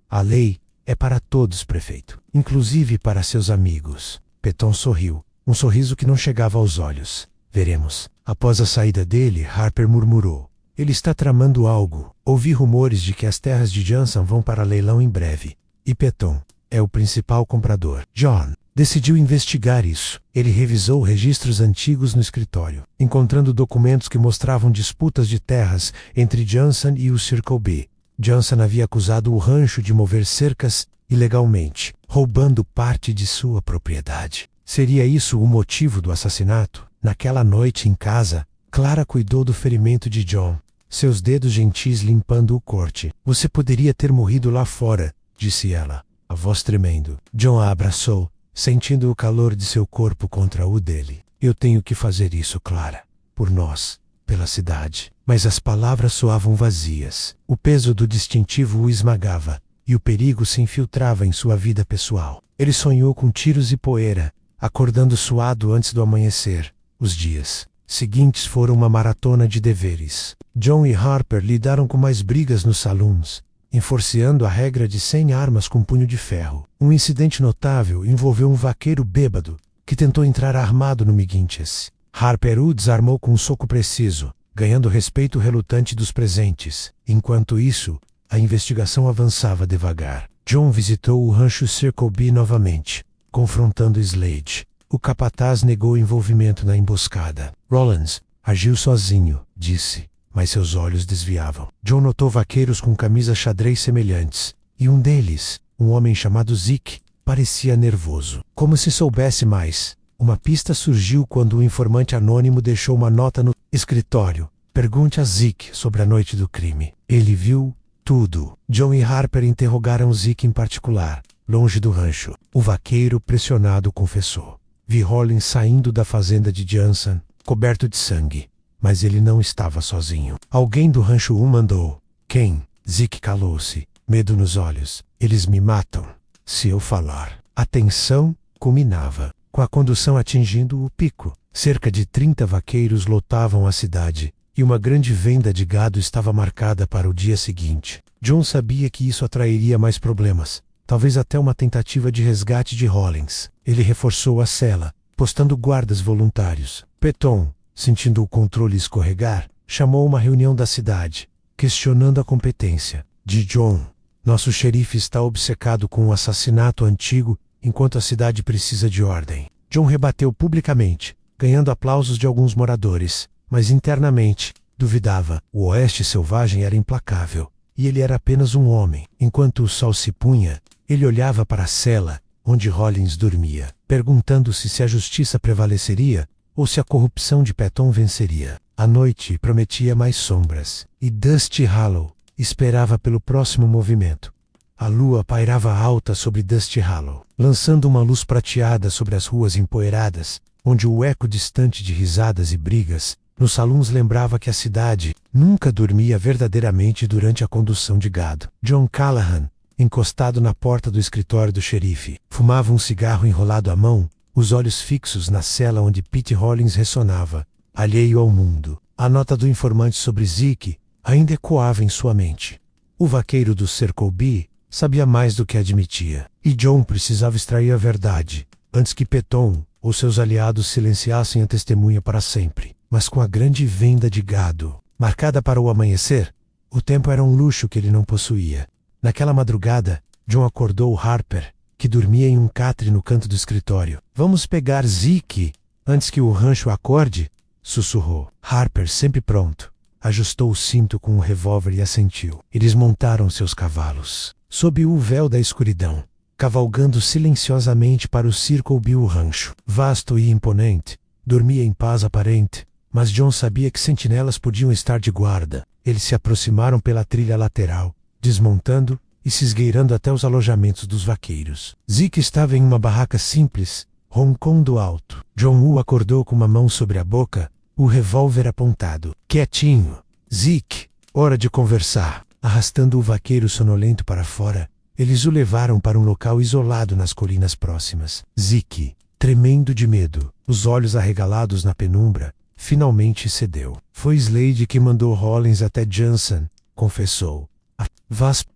A lei é para todos, prefeito, inclusive para seus amigos. Peton sorriu, um sorriso que não chegava aos olhos. Veremos. Após a saída dele, Harper murmurou. Ele está tramando algo. Ouvi rumores de que as terras de Johnson vão para leilão em breve. E Peton é o principal comprador. John decidiu investigar isso. Ele revisou registros antigos no escritório, encontrando documentos que mostravam disputas de terras entre Johnson e o Circle B. Johnson havia acusado o rancho de mover cercas ilegalmente, roubando parte de sua propriedade. Seria isso o motivo do assassinato? Naquela noite em casa, Clara cuidou do ferimento de John, seus dedos gentis limpando o corte. Você poderia ter morrido lá fora, disse ela, a voz tremendo. John a abraçou, sentindo o calor de seu corpo contra o dele. Eu tenho que fazer isso, Clara. Por nós, pela cidade. Mas as palavras soavam vazias. O peso do distintivo o esmagava, e o perigo se infiltrava em sua vida pessoal. Ele sonhou com tiros e poeira, acordando suado antes do amanhecer. Os dias seguintes foram uma maratona de deveres. John e Harper lidaram com mais brigas nos saloons, enforceando a regra de 100 armas com punho de ferro. Um incidente notável envolveu um vaqueiro bêbado, que tentou entrar armado no McGinty's. Harper o desarmou com um soco preciso, ganhando respeito relutante dos presentes. Enquanto isso, a investigação avançava devagar. John visitou o rancho Circle B novamente, confrontando Slade. O capataz negou envolvimento na emboscada. Rollins agiu sozinho, disse, mas seus olhos desviavam. John notou vaqueiros com camisas xadrez semelhantes, e um deles, um homem chamado Zeke, parecia nervoso, como se soubesse mais. Uma pista surgiu quando o informante anônimo deixou uma nota no escritório. Pergunte a Zeke sobre a noite do crime. Ele viu tudo. John e Harper interrogaram Zeke em particular, longe do rancho. O vaqueiro, pressionado, confessou. Vi Hollins saindo da fazenda de Johnson, coberto de sangue. Mas ele não estava sozinho. Alguém do rancho o mandou. Quem? Zeke calou-se, medo nos olhos. Eles me matam, se eu falar. A tensão culminava, com a condução atingindo o pico. Cerca de 30 vaqueiros lotavam a cidade, e uma grande venda de gado estava marcada para o dia seguinte. John sabia que isso atrairia mais problemas, talvez até uma tentativa de resgate de Hollins. Ele reforçou a cela, postando guardas voluntários. Peton, sentindo o controle escorregar, chamou uma reunião da cidade, questionando a competência de John. Nosso xerife está obcecado com um assassinato antigo enquanto a cidade precisa de ordem. John rebateu publicamente, ganhando aplausos de alguns moradores, mas internamente duvidava. O Oeste Selvagem era implacável, e ele era apenas um homem. Enquanto o sol se punha, ele olhava para a cela onde Hollins dormia, perguntando-se se a justiça prevaleceria ou se a corrupção de Peton venceria. A noite prometia mais sombras, e Dusty Hollow esperava pelo próximo movimento. A lua pairava alta sobre Dusty Hollow, lançando uma luz prateada sobre as ruas empoeiradas, onde o eco distante de risadas e brigas nos salões lembrava que a cidade nunca dormia verdadeiramente durante a condução de gado. John Callahan, encostado na porta do escritório do xerife, fumava um cigarro enrolado à mão, os olhos fixos na cela onde Pete Hollins ressonava, alheio ao mundo. A nota do informante sobre Zeke ainda ecoava em sua mente. O vaqueiro do Circle B sabia mais do que admitia, e John precisava extrair a verdade, antes que Peton ou seus aliados silenciassem a testemunha para sempre. Mas com a grande venda de gado, marcada para o amanhecer, o tempo era um luxo que ele não possuía. Naquela madrugada, John acordou Harper, que dormia em um catre no canto do escritório. "Vamos pegar Zeke antes que o rancho acorde?" sussurrou. Harper, sempre pronto, ajustou o cinto com um revólver e assentiu. Eles montaram seus cavalos, sob o véu da escuridão, cavalgando silenciosamente para o Circle B. O rancho, vasto e imponente, dormia em paz aparente, mas John sabia que sentinelas podiam estar de guarda. Eles se aproximaram pela trilha lateral, desmontando e se esgueirando até os alojamentos dos vaqueiros. Zeke estava em uma barraca simples, roncando alto. John o acordou com uma mão sobre a boca, o revólver apontado. "Quietinho, Zeke, hora de conversar." Arrastando o vaqueiro sonolento para fora, eles o levaram para um local isolado nas colinas próximas. Zeke, tremendo de medo, os olhos arregalados na penumbra, finalmente cedeu. "Foi Slade que mandou Hollins até Johnson", confessou.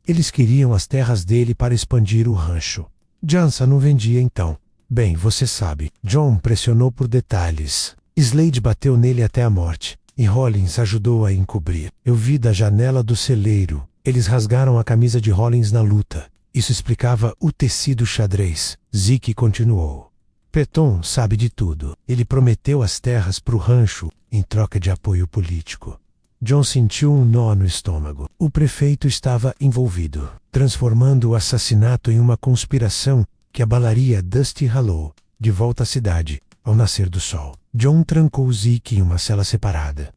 Eles queriam as terras dele para expandir o rancho. Johnson não vendia então. "Bem, você sabe." John pressionou por detalhes. Slade bateu nele até a morte, e Hollins ajudou a encobrir. "Eu vi da janela do celeiro. Eles rasgaram a camisa de Hollins na luta. Isso explicava o tecido xadrez." Zeke continuou. "Peton sabe de tudo. Ele prometeu as terras para o rancho em troca de apoio político." John sentiu um nó no estômago. O prefeito estava envolvido, transformando o assassinato em uma conspiração que abalaria Dusty Hollow, de volta à cidade, ao nascer do sol. John trancou Zeke em uma cela separada.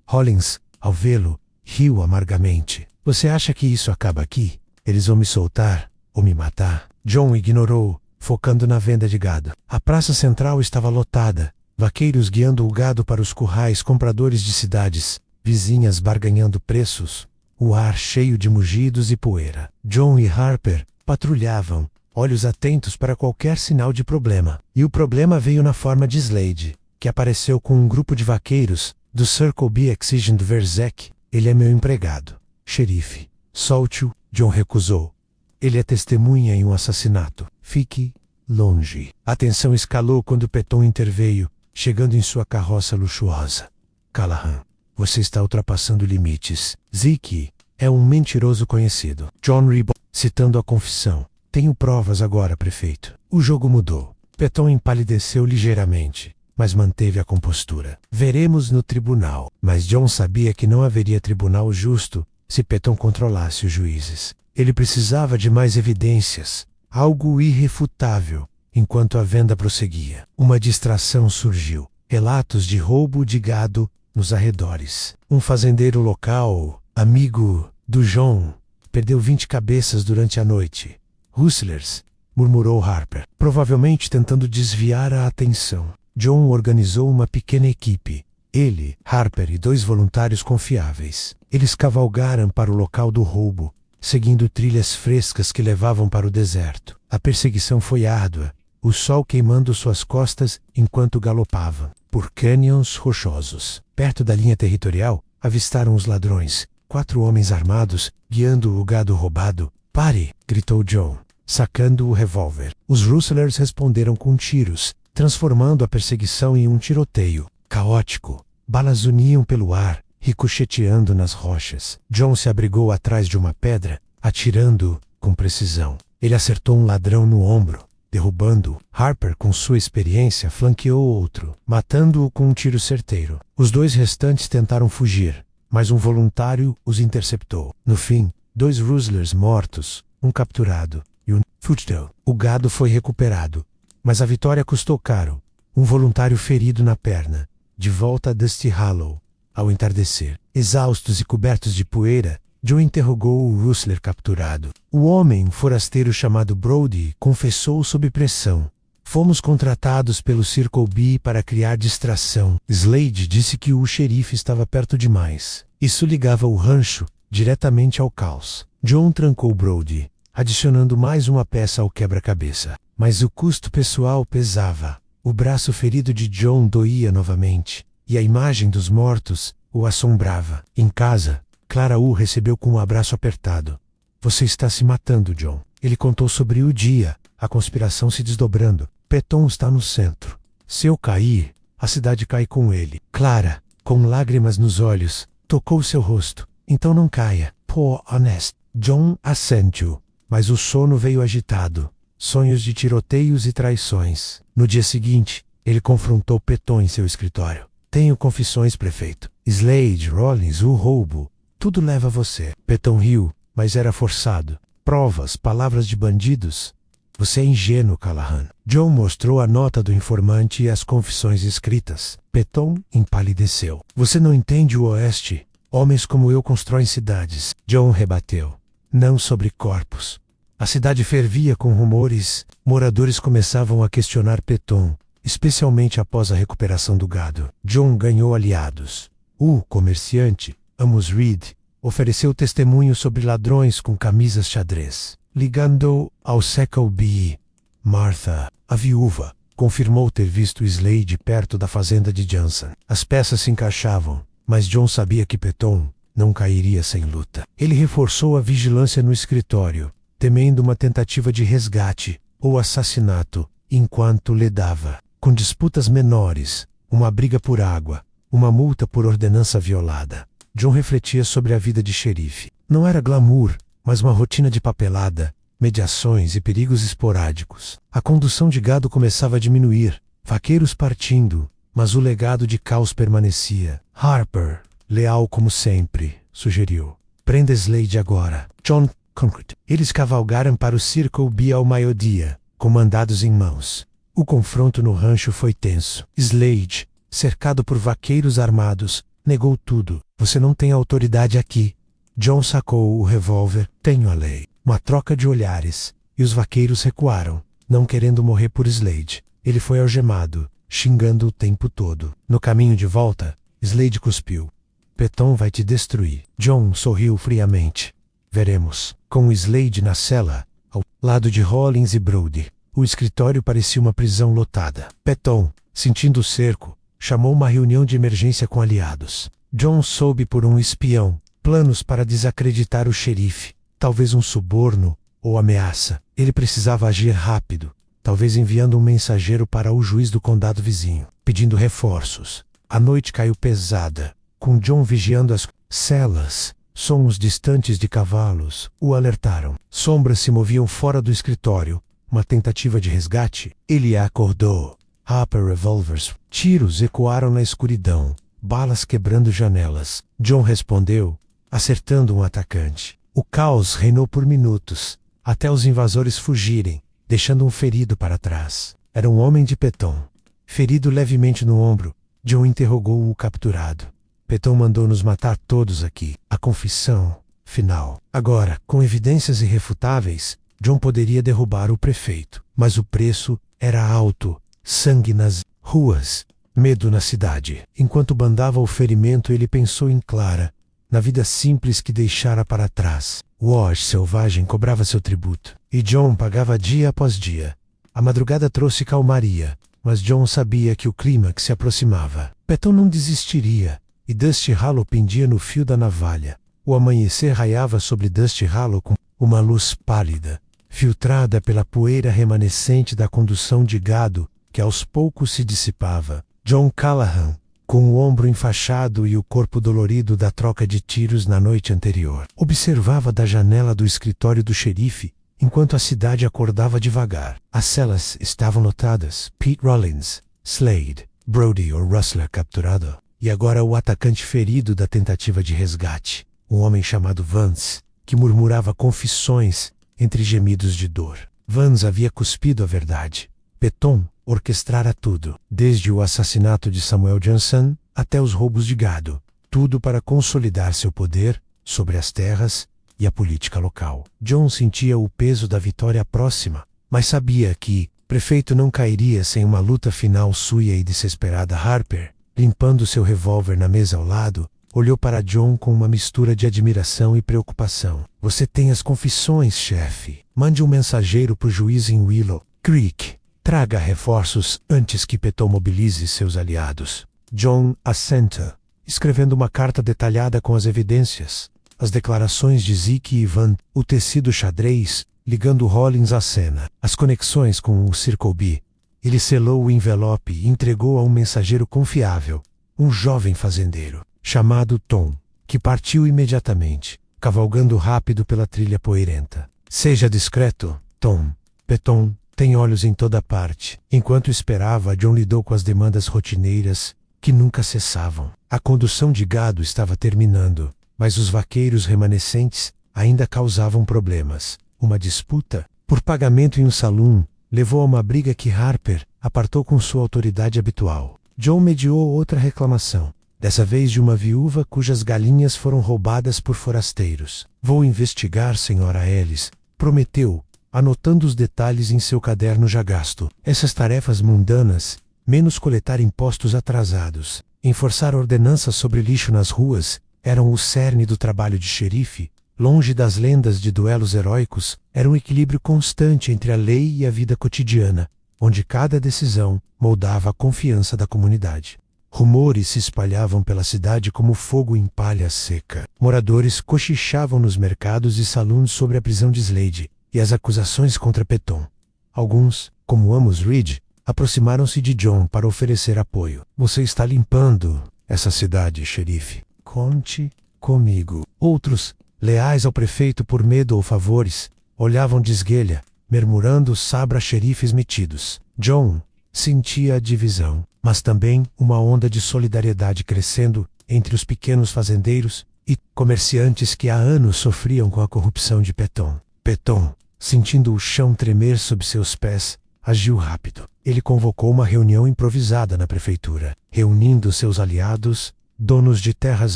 Hollins, ao vê-lo, riu amargamente. "Você acha que isso acaba aqui? Eles vão me soltar ou me matar?" John ignorou, focando na venda de gado. A praça central estava lotada, vaqueiros guiando o gado para os currais, compradores de cidades vizinhas barganhando preços, o ar cheio de mugidos e poeira. John e Harper patrulhavam, olhos atentos para qualquer sinal de problema. E o problema veio na forma de Slade, que apareceu com um grupo de vaqueiros do Circle B. Excision de Verzek. "Ele é meu empregado, xerife." "Solte-o." John recusou. "Ele é testemunha em um assassinato. Fique longe." A tensão escalou quando Peton interveio, chegando em sua carroça luxuosa. "Callahan, você está ultrapassando limites. Zeke é um mentiroso conhecido." John Ribot, citando a confissão. "Tenho provas agora, prefeito." O jogo mudou. Peton empalideceu ligeiramente, mas manteve a compostura. "Veremos no tribunal." Mas John sabia que não haveria tribunal justo se Peton controlasse os juízes. Ele precisava de mais evidências, algo irrefutável, enquanto a venda prosseguia. Uma distração surgiu. Relatos de roubo de gado nos arredores. Um fazendeiro local, amigo do John, perdeu 20 cabeças durante a noite. "Rustlers", murmurou Harper, provavelmente tentando desviar a atenção. John organizou uma pequena equipe. Ele, Harper e 2 voluntários confiáveis. Eles cavalgaram para o local do roubo, seguindo trilhas frescas que levavam para o deserto. A perseguição foi árdua, o sol queimando suas costas enquanto galopavam. por canyons rochosos. Perto da linha territorial, avistaram os ladrões, 4 homens armados, guiando o gado roubado. "Pare!" gritou John, sacando o revólver. Os Rustlers responderam com tiros, transformando a perseguição em um tiroteio caótico. Balas zuniam pelo ar, ricocheteando nas rochas. John se abrigou atrás de uma pedra, atirando com precisão. Ele acertou um ladrão no ombro, derrubando-o. Harper, com sua experiência, flanqueou outro, matando-o com um tiro certeiro. Os 2 restantes tentaram fugir, mas um voluntário os interceptou. No fim, 2 Rustlers mortos, um capturado e um fugitive. O gado foi recuperado, mas a vitória custou caro. Um voluntário ferido na perna, de volta a Dusty Hollow. Ao entardecer, exaustos e cobertos de poeira, John interrogou o Rustler capturado. O homem, um forasteiro chamado Brody, confessou sob pressão. "Fomos contratados pelo Circle B para criar distração." Slade disse que o xerife estava perto demais. Isso ligava o rancho diretamente ao caos. John trancou Brody, adicionando mais uma peça ao quebra-cabeça. Mas o custo pessoal pesava. O braço ferido de John doía novamente, e a imagem dos mortos o assombrava. Em casa, Clara o recebeu com um abraço apertado. "Você está se matando, John." Ele contou sobre o dia, a conspiração se desdobrando. "Peton está no centro. Se eu cair, a cidade cai com ele." Clara, com lágrimas nos olhos, tocou seu rosto. "Então não caia." "Poor honest." John assentiu, mas o sono veio agitado. Sonhos de tiroteios e traições. No dia seguinte, ele confrontou Peton em seu escritório. "Tenho confissões, prefeito. Slade, Rollins, o roubo. Tudo leva a você." Peton riu, mas era forçado. "Provas, palavras de bandidos. Você é ingênuo, Callahan." John mostrou a nota do informante e as confissões escritas. Peton empalideceu. "Você não entende o Oeste. Homens como eu constroem cidades." John rebateu. "Não sobre corpos." A cidade fervia com rumores. Moradores começavam a questionar Peton, especialmente após a recuperação do gado. John ganhou aliados. O comerciante, Amos Reed, ofereceu testemunho sobre ladrões com camisas xadrez, ligando ao Circle B. Martha, a viúva, confirmou ter visto Slade perto da fazenda de Johnson. As peças se encaixavam, mas John sabia que Peton não cairia sem luta. Ele reforçou a vigilância no escritório, temendo uma tentativa de resgate ou assassinato enquanto lhe dava. Com disputas menores, uma briga por água, uma multa por ordenança violada. John refletia sobre a vida de xerife. Não era glamour, mas uma rotina de papelada, mediações e perigos esporádicos. A condução de gado começava a diminuir, vaqueiros partindo, mas o legado de caos permanecia. Harper, leal como sempre, sugeriu. "Prenda Slade agora." John concordou. Eles cavalgaram para o Circle B ao meio-dia, com mandados em mãos. O confronto no rancho foi tenso. Slade, cercado por vaqueiros armados, negou tudo. "Você não tem autoridade aqui." John sacou o revólver. "Tenho a lei." Uma troca de olhares, e os vaqueiros recuaram, não querendo morrer por Slade. Ele foi algemado, xingando o tempo todo. No caminho de volta, Slade cuspiu. "Peton vai te destruir." John sorriu friamente. "Veremos." Com Slade na cela, ao lado de Rollins e Brody, o escritório parecia uma prisão lotada. Peton, sentindo o cerco, chamou uma reunião de emergência com aliados. John soube por um espião planos para desacreditar o xerife, talvez um suborno ou ameaça. Ele precisava agir rápido, talvez enviando um mensageiro para o juiz do condado vizinho, pedindo reforços. A noite caiu pesada, com John vigiando as celas. Sons distantes de cavalos o alertaram. Sombras se moviam fora do escritório. Uma tentativa de resgate? Ele acordou. Harper revolvers. Tiros ecoaram na escuridão, balas quebrando janelas. John respondeu, acertando um atacante. O caos reinou por minutos, até os invasores fugirem, deixando um ferido para trás. Era um homem de Peton. Ferido levemente no ombro, John interrogou o capturado. Peton mandou nos matar todos aqui. A confissão final. Agora, com evidências irrefutáveis, John poderia derrubar o prefeito. Mas o preço era alto. Sangue nas ruas. Medo na cidade. Enquanto bandava o ferimento, ele pensou em Clara, na vida simples que deixara para trás. Wash selvagem cobrava seu tributo. E John pagava dia após dia. A madrugada trouxe calmaria, mas John sabia que o clímax se aproximava. Peton não desistiria, e Dusty Hollow pendia no fio da navalha. O amanhecer raiava sobre Dusty Hollow com uma luz pálida, filtrada pela poeira remanescente da condução de gado, que aos poucos se dissipava. John Callahan, com o ombro enfaixado e o corpo dolorido da troca de tiros na noite anterior, observava da janela do escritório do xerife, enquanto a cidade acordava devagar. As celas estavam lotadas. Pete Rollins, Slade, Brody ou Rustler capturado, e agora o atacante ferido da tentativa de resgate, um homem chamado Vance, que murmurava confissões entre gemidos de dor. Vance havia cuspido a verdade. Peton orquestrara tudo, desde o assassinato de Samuel Johnson até os roubos de gado, tudo para consolidar seu poder sobre as terras e a política local. John sentia o peso da vitória próxima, mas sabia que prefeito não cairia sem uma luta final suja e desesperada. Harper, limpando seu revólver na mesa ao lado, olhou para John com uma mistura de admiração e preocupação. Você tem as confissões, chefe. Mande um mensageiro para o juiz em Willow Creek. Traga reforços antes que Peton mobilize seus aliados. John assenta, escrevendo uma carta detalhada com as evidências, as declarações de Zeke e Van, o tecido xadrez, ligando Rollins à cena, as conexões com o Circle B. Ele selou o envelope e entregou a um mensageiro confiável, um jovem fazendeiro, chamado Tom, que partiu imediatamente, cavalgando rápido pela trilha poeirenta. Seja discreto, Tom. Peton tem olhos em toda parte. Enquanto esperava, John lidou com as demandas rotineiras, que nunca cessavam. A condução de gado estava terminando, mas os vaqueiros remanescentes ainda causavam problemas. Uma disputa por pagamento em um salão levou a uma briga que Harper apartou com sua autoridade habitual. John mediou outra reclamação, dessa vez de uma viúva cujas galinhas foram roubadas por forasteiros. Vou investigar, senhora Ellis, prometeu, anotando os detalhes em seu caderno já gasto. Essas tarefas mundanas, menos coletar impostos atrasados, enforçar ordenanças sobre lixo nas ruas, eram o cerne do trabalho de xerife. Longe das lendas de duelos heróicos, era um equilíbrio constante entre a lei e a vida cotidiana, onde cada decisão moldava a confiança da comunidade. Rumores se espalhavam pela cidade como fogo em palha seca. Moradores cochichavam nos mercados e salões sobre a prisão de Slade e as acusações contra Peton. Alguns, como Amos Reed, aproximaram-se de John para oferecer apoio. Você está limpando essa cidade, xerife. Conte comigo. Outros, leais ao prefeito por medo ou favores, olhavam de esguelha, murmurando sabra-xerifes metidos. John sentia a divisão, mas também uma onda de solidariedade crescendo entre os pequenos fazendeiros e comerciantes que há anos sofriam com a corrupção de Peton. Peton, sentindo o chão tremer sob seus pés, agiu rápido. Ele convocou uma reunião improvisada na prefeitura, reunindo seus aliados, donos de terras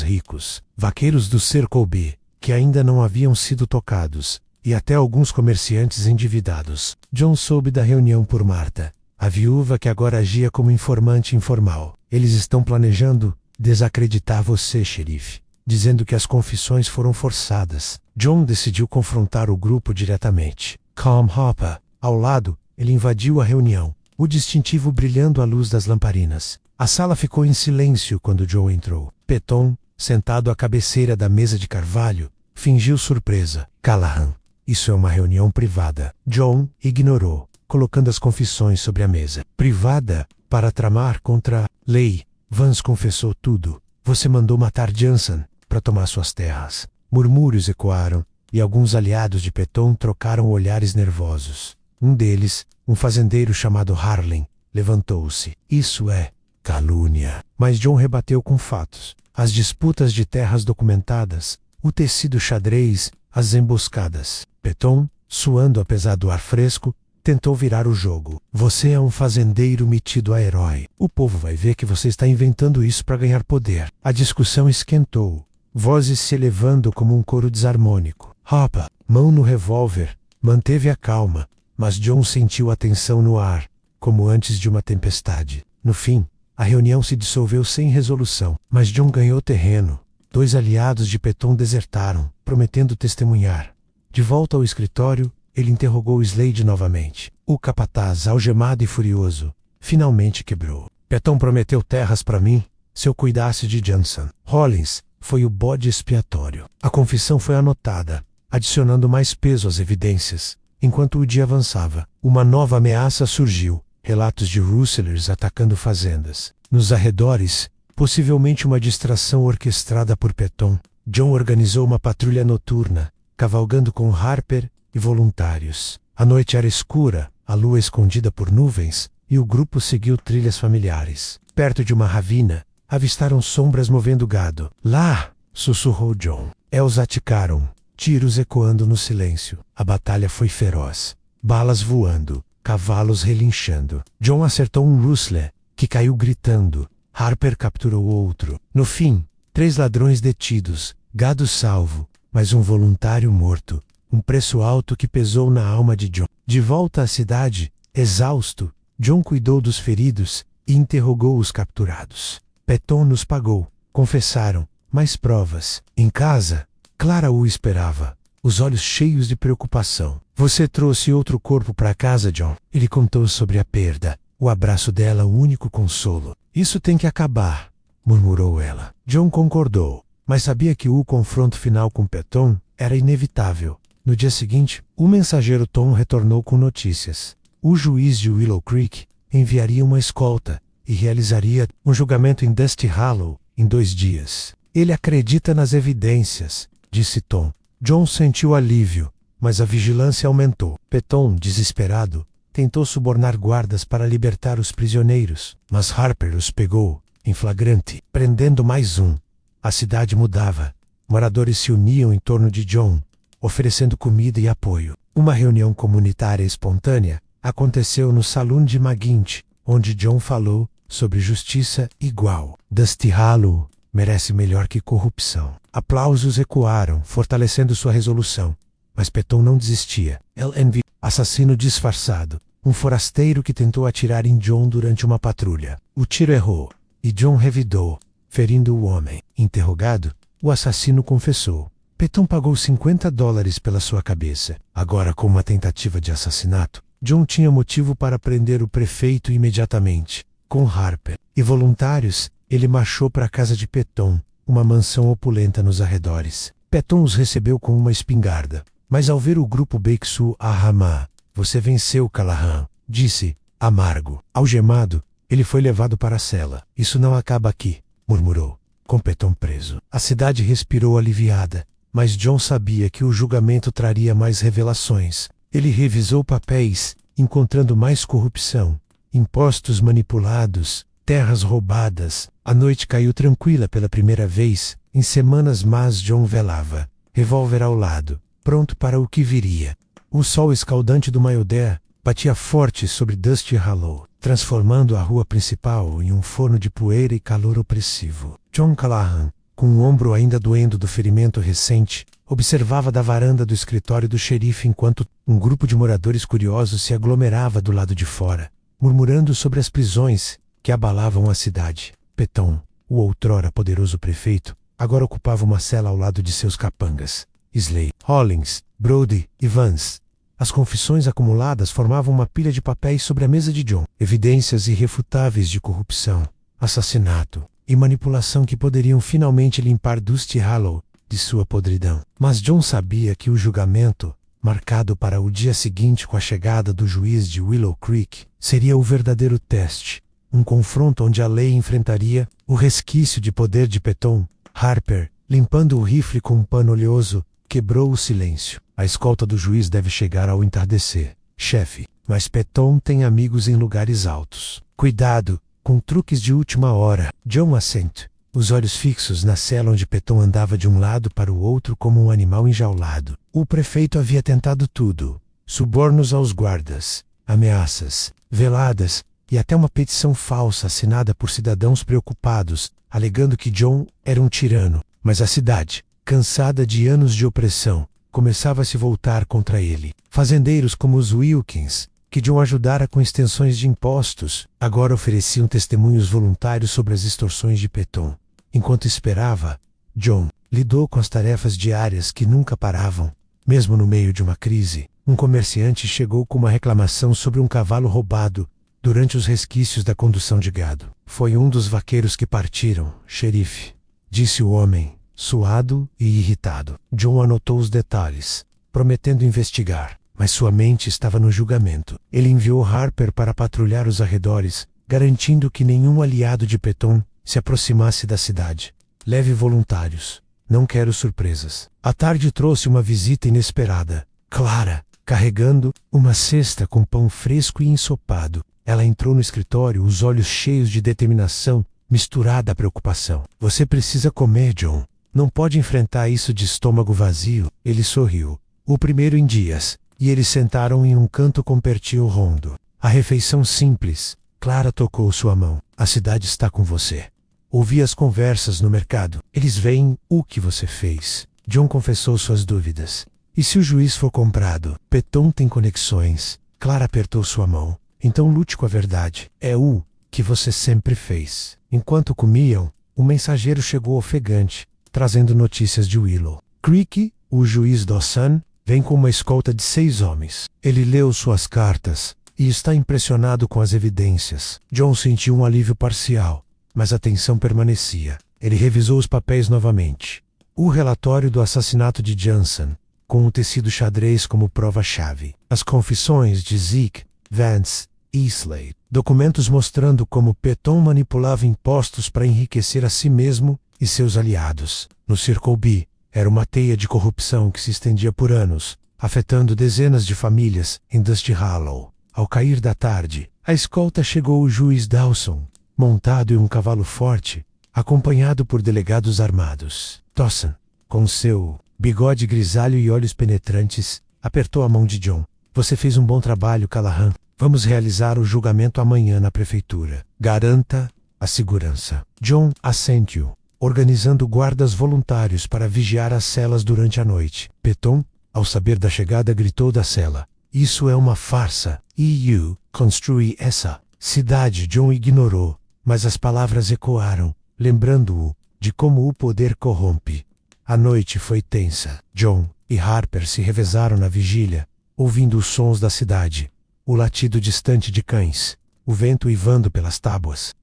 ricos, vaqueiros do Circle B, que ainda não haviam sido tocados, e até alguns comerciantes endividados. John soube da reunião por Martha, a viúva que agora agia como informante informal. Eles estão planejando desacreditar você, xerife, dizendo que as confissões foram forçadas. John decidiu confrontar o grupo diretamente. Com Hopper ao lado, ele invadiu a reunião, o distintivo brilhando à luz das lamparinas. A sala ficou em silêncio quando John entrou. Peton, sentado à cabeceira da mesa de carvalho, fingiu surpresa. Callahan, isso é uma reunião privada. John ignorou, colocando as confissões sobre a mesa. Privada, para tramar contra a lei. Vance confessou tudo. Você mandou matar Johnson para tomar suas terras. Murmúrios ecoaram, e alguns aliados de Peton trocaram olhares nervosos. Um deles, um fazendeiro chamado Harlan, levantou-se. Isso é calúnia. Mas John rebateu com fatos. As disputas de terras documentadas, o tecido xadrez, as emboscadas. Peton, suando apesar do ar fresco, tentou virar o jogo. Você é um fazendeiro metido a herói. O povo vai ver que você está inventando isso para ganhar poder. A discussão esquentou, vozes se elevando como um coro desarmônico. Hopper, mão no revólver, manteve a calma, mas John sentiu a tensão no ar, como antes de uma tempestade. No fim, a reunião se dissolveu sem resolução, mas John ganhou terreno. 2 aliados de Peton desertaram, prometendo testemunhar. De volta ao escritório, ele interrogou Slade novamente. O capataz, algemado e furioso, finalmente quebrou. Peton prometeu terras para mim se eu cuidasse de Johnson. Hollins foi o bode expiatório. A confissão foi anotada, adicionando mais peso às evidências. Enquanto o dia avançava, uma nova ameaça surgiu. Relatos de rustlers atacando fazendas. Nos arredores, possivelmente uma distração orquestrada por Peton, John organizou uma patrulha noturna, cavalgando com Harper e voluntários. A noite era escura, a lua escondida por nuvens, e o grupo seguiu trilhas familiares. Perto de uma ravina, avistaram sombras movendo gado. Lá! Sussurrou John. Els aticaram, tiros ecoando no silêncio. A batalha foi feroz. Balas voando, cavalos relinchando. John acertou um rustler, que caiu gritando. Harper capturou outro. No fim, 3 ladrões detidos, gado salvo, mas um voluntário morto. Um preço alto que pesou na alma de John. De volta à cidade, exausto, John cuidou dos feridos e interrogou os capturados. Peton nos pagou, confessaram, mais provas. Em casa, Clara o esperava, os olhos cheios de preocupação. Você trouxe outro corpo para casa, John? Ele contou sobre a perda. O abraço dela, o único consolo. Isso tem que acabar, murmurou ela. John concordou, mas sabia que o confronto final com Peton era inevitável. No dia seguinte, o mensageiro Tom retornou com notícias. O juiz de Willow Creek enviaria uma escolta e realizaria um julgamento em Dusty Hollow em 2 dias. Ele acredita nas evidências, disse Tom. John sentiu alívio, mas a vigilância aumentou. Peton, desesperado, tentou subornar guardas para libertar os prisioneiros, mas Harper os pegou, em flagrante, prendendo mais um. A cidade mudava. Moradores se uniam em torno de John, oferecendo comida e apoio. Uma reunião comunitária espontânea aconteceu no salão de McGuinty, onde John falou sobre justiça igual. Dusty Hollow merece melhor que corrupção. Aplausos ecoaram, fortalecendo sua resolução. Mas Peton não desistia. LNV, assassino disfarçado, um forasteiro que tentou atirar em John durante uma patrulha. O tiro errou, e John revidou, ferindo o homem. Interrogado, o assassino confessou. Peton pagou $50 pela sua cabeça. Agora, com uma tentativa de assassinato, John tinha motivo para prender o prefeito imediatamente. Com Harper e voluntários, ele marchou para a casa de Peton, uma mansão opulenta nos arredores. Peton os recebeu com uma espingarda. Mas ao ver o grupo Beixu Ahama, você venceu, Callahan, disse, amargo. Algemado, ele foi levado para a cela. Isso não acaba aqui, murmurou, com Peton preso. A cidade respirou aliviada, mas John sabia que o julgamento traria mais revelações. Ele revisou papéis, encontrando mais corrupção, impostos manipulados, terras roubadas. A noite caiu tranquila pela primeira vez, em semanas, mas John velava, revólver ao lado, pronto para o que viria. O sol escaldante do Maioder batia forte sobre Dusty Hollow, transformando a rua principal em um forno de poeira e calor opressivo. John Callahan, com o ombro ainda doendo do ferimento recente, observava da varanda do escritório do xerife enquanto um grupo de moradores curiosos se aglomerava do lado de fora, murmurando sobre as prisões que abalavam a cidade. Peton, o outrora poderoso prefeito, agora ocupava uma cela ao lado de seus capangas. Slade, Hollins, Brody e Vance. As confissões acumuladas formavam uma pilha de papéis sobre a mesa de John. Evidências irrefutáveis de corrupção, assassinato e manipulação que poderiam finalmente limpar Dusty Hollow de sua podridão. Mas John sabia que o julgamento, marcado para o dia seguinte com a chegada do juiz de Willow Creek, seria o verdadeiro teste. Um confronto onde a lei enfrentaria o resquício de poder de Peton. Harper, limpando o rifle com um pano oleoso, quebrou o silêncio. A escolta do juiz deve chegar ao entardecer. Chefe, mas Peton tem amigos em lugares altos. Cuidado com truques de última hora. John assente, os olhos fixos na cela onde Peton andava de um lado para o outro como um animal enjaulado. O prefeito havia tentado tudo. Subornos aos guardas, ameaças, veladas, e até uma petição falsa assinada por cidadãos preocupados, alegando que John era um tirano. Mas a cidade, cansada de anos de opressão, começava a se voltar contra ele. Fazendeiros como os Wilkins, que John ajudara com extensões de impostos, agora ofereciam testemunhos voluntários sobre as extorsões de Peton. Enquanto esperava, John lidou com as tarefas diárias que nunca paravam. Mesmo no meio de uma crise, um comerciante chegou com uma reclamação sobre um cavalo roubado, durante os resquícios da condução de gado. Foi um dos vaqueiros que partiram, xerife, disse o homem, suado e irritado. John anotou os detalhes, prometendo investigar, mas sua mente estava no julgamento. Ele enviou Harper para patrulhar os arredores, garantindo que nenhum aliado de Peton se aproximasse da cidade. Leve voluntários. Não quero surpresas. A tarde trouxe uma visita inesperada. Clara, carregando uma cesta com pão fresco e ensopado. Ela entrou no escritório, os olhos cheios de determinação, misturada à preocupação. Você precisa comer, John. Não pode enfrentar isso de estômago vazio. Ele sorriu. O primeiro em dias. E eles sentaram em um canto com pertinho rondo. A refeição simples. Clara tocou sua mão. A cidade está com você. Ouvi as conversas no mercado. Eles veem o que você fez. John confessou suas dúvidas. E se o juiz for comprado? Peton tem conexões. Clara apertou sua mão. Então lute com a verdade. É o que você sempre fez. Enquanto comiam, o mensageiro chegou ofegante, trazendo notícias de Willow. Creek, o juiz Dawson, vem com uma escolta de 6 homens. Ele leu suas cartas e está impressionado com as evidências. John sentiu um alívio parcial, mas a tensão permanecia. Ele revisou os papéis novamente. O relatório do assassinato de Johnson, com o tecido xadrez como prova-chave. As confissões de Zeke, Vance e Slade. Documentos mostrando como Peton manipulava impostos para enriquecer a si mesmo e seus aliados. No Circle B, era uma teia de corrupção que se estendia por anos, afetando dezenas de famílias em Dusty Hollow. Ao cair da tarde, a escolta chegou o juiz Dawson, montado em um cavalo forte, acompanhado por delegados armados. Dawson, com seu bigode grisalho e olhos penetrantes, apertou a mão de John. Você fez um bom trabalho, Callahan. Vamos realizar o julgamento amanhã na prefeitura. Garanta a segurança. John assentiu, organizando guardas voluntários para vigiar as celas durante a noite. Peton, ao saber da chegada, gritou da cela. Isso é uma farsa. EU construir essa cidade. John ignorou, mas as palavras ecoaram, lembrando-o de como o poder corrompe. A noite foi tensa. John e Harper se revezaram na vigília, ouvindo os sons da cidade. O latido distante de cães, o vento uivando pelas tábuas.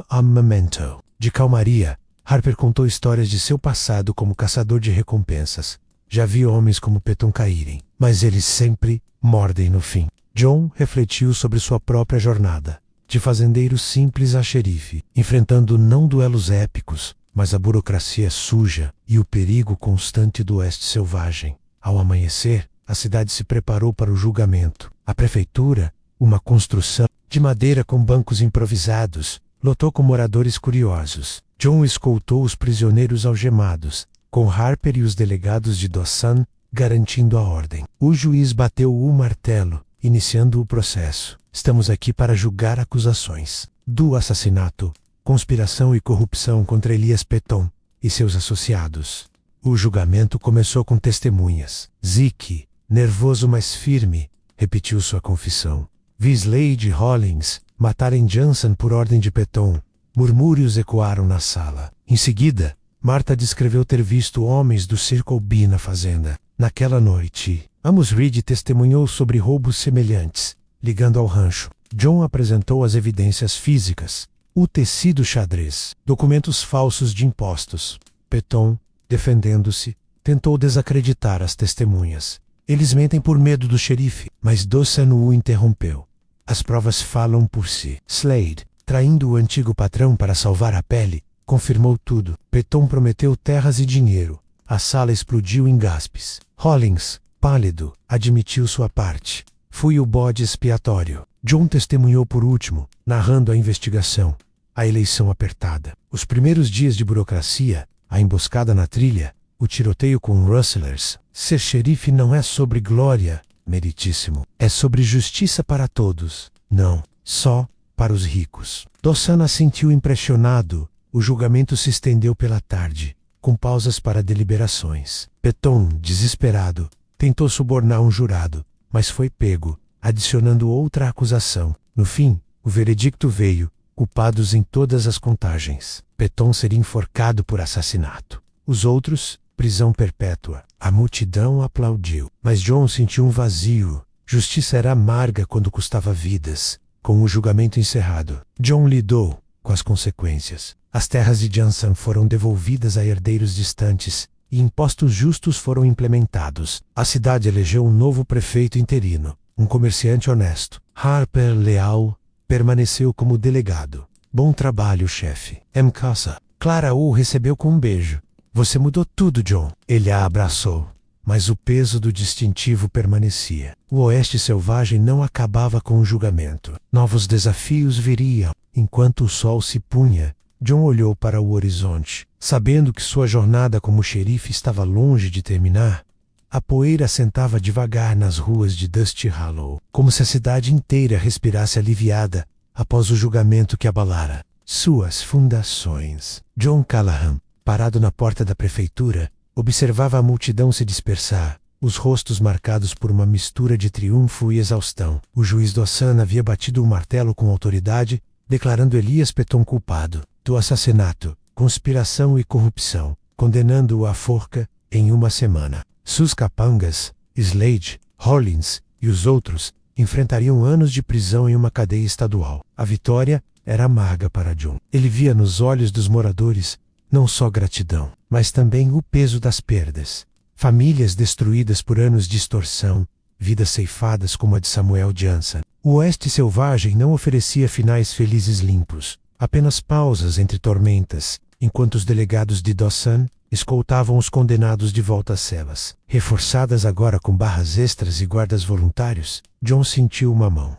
A memento de calmaria. Harper contou histórias de seu passado como caçador de recompensas. Já vi homens como Peton caírem, mas eles sempre mordem no fim. John refletiu sobre sua própria jornada, de fazendeiro simples a xerife, enfrentando não duelos épicos, mas a burocracia suja e o perigo constante do oeste selvagem. Ao amanhecer, a cidade se preparou para o julgamento. A prefeitura, uma construção de madeira com bancos improvisados, lotou com moradores curiosos. John escoltou os prisioneiros algemados, com Harper e os delegados de Dawson garantindo a ordem. O juiz bateu o martelo, iniciando o processo. Estamos aqui para julgar acusações do assassinato, conspiração e corrupção contra Elias Peton e seus associados. O julgamento começou com testemunhas. Zeke, nervoso mas firme, repetiu sua confissão. Vi Slade e Hollins matarem Johnson por ordem de Peton. Murmúrios ecoaram na sala. Em seguida, Martha descreveu ter visto homens do Circle B na fazenda. Naquela noite, Amos Reed testemunhou sobre roubos semelhantes, ligando ao rancho. John apresentou as evidências físicas, o tecido xadrez, documentos falsos de impostos. Peton, defendendo-se, tentou desacreditar as testemunhas. Eles mentem por medo do xerife, mas Dawson o interrompeu. As provas falam por si. Slade, traindo o antigo patrão para salvar a pele, confirmou tudo. Peton prometeu terras e dinheiro. A sala explodiu em gaspes. Hollins, pálido, admitiu sua parte. Fui o bode expiatório. John testemunhou por último, narrando a investigação. A eleição apertada. Os primeiros dias de burocracia, a emboscada na trilha, o tiroteio com rustlers. Ser xerife não é sobre glória, meritíssimo. É sobre justiça para todos. Não, só para os ricos. Dawson assentiu impressionado. O julgamento se estendeu pela tarde, com pausas para deliberações. Peton, desesperado, tentou subornar um jurado, mas foi pego, adicionando outra acusação. No fim, o veredicto veio, culpados em todas as contagens. Peton seria enforcado por assassinato. Os outros, prisão perpétua. A multidão aplaudiu. Mas John sentiu um vazio. Justiça era amarga quando custava vidas. Com o julgamento encerrado, John lidou com as consequências. As terras de Jansen foram devolvidas a herdeiros distantes e impostos justos foram implementados. A cidade elegeu um novo prefeito interino, um comerciante honesto. Harper Leal permaneceu como delegado. Bom trabalho, chefe. Casa. Clara o recebeu com um beijo. Você mudou tudo, John. Ele a abraçou, mas o peso do distintivo permanecia. O Oeste Selvagem não acabava com o julgamento. Novos desafios viriam. Enquanto o sol se punha, John olhou para o horizonte. Sabendo que sua jornada como xerife estava longe de terminar, a poeira assentava devagar nas ruas de Dusty Hollow, como se a cidade inteira respirasse aliviada após o julgamento que abalara suas fundações. John Callahan, parado na porta da prefeitura, observava a multidão se dispersar, os rostos marcados por uma mistura de triunfo e exaustão. O juiz Dawson havia batido o martelo com autoridade, declarando Elias Peton culpado do assassinato, conspiração e corrupção, condenando-o à forca em uma semana. Seus capangas, Slade, Hollins e os outros enfrentariam anos de prisão em uma cadeia estadual. A vitória era amarga para John. Ele via nos olhos dos moradores não só gratidão, mas também o peso das perdas. Famílias destruídas por anos de extorsão, vidas ceifadas como a de Samuel Jansen. O Oeste Selvagem não oferecia finais felizes limpos, apenas pausas entre tormentas, enquanto os delegados de Dawson escoltavam os condenados de volta às celas. Reforçadas agora com barras extras e guardas voluntários, John sentiu uma mão.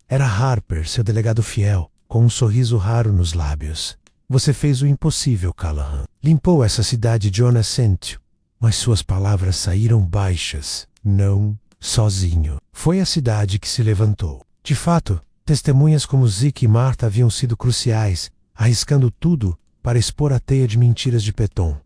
Era Harper, seu delegado fiel, com um sorriso raro nos lábios. Você fez o impossível, Callahan. Limpou essa cidade, John assentiu, mas suas palavras saíram baixas. Não, sozinho. Foi a cidade que se levantou. De fato, testemunhas como Zeke e Martha haviam sido cruciais, arriscando tudo para expor a teia de mentiras de Peton.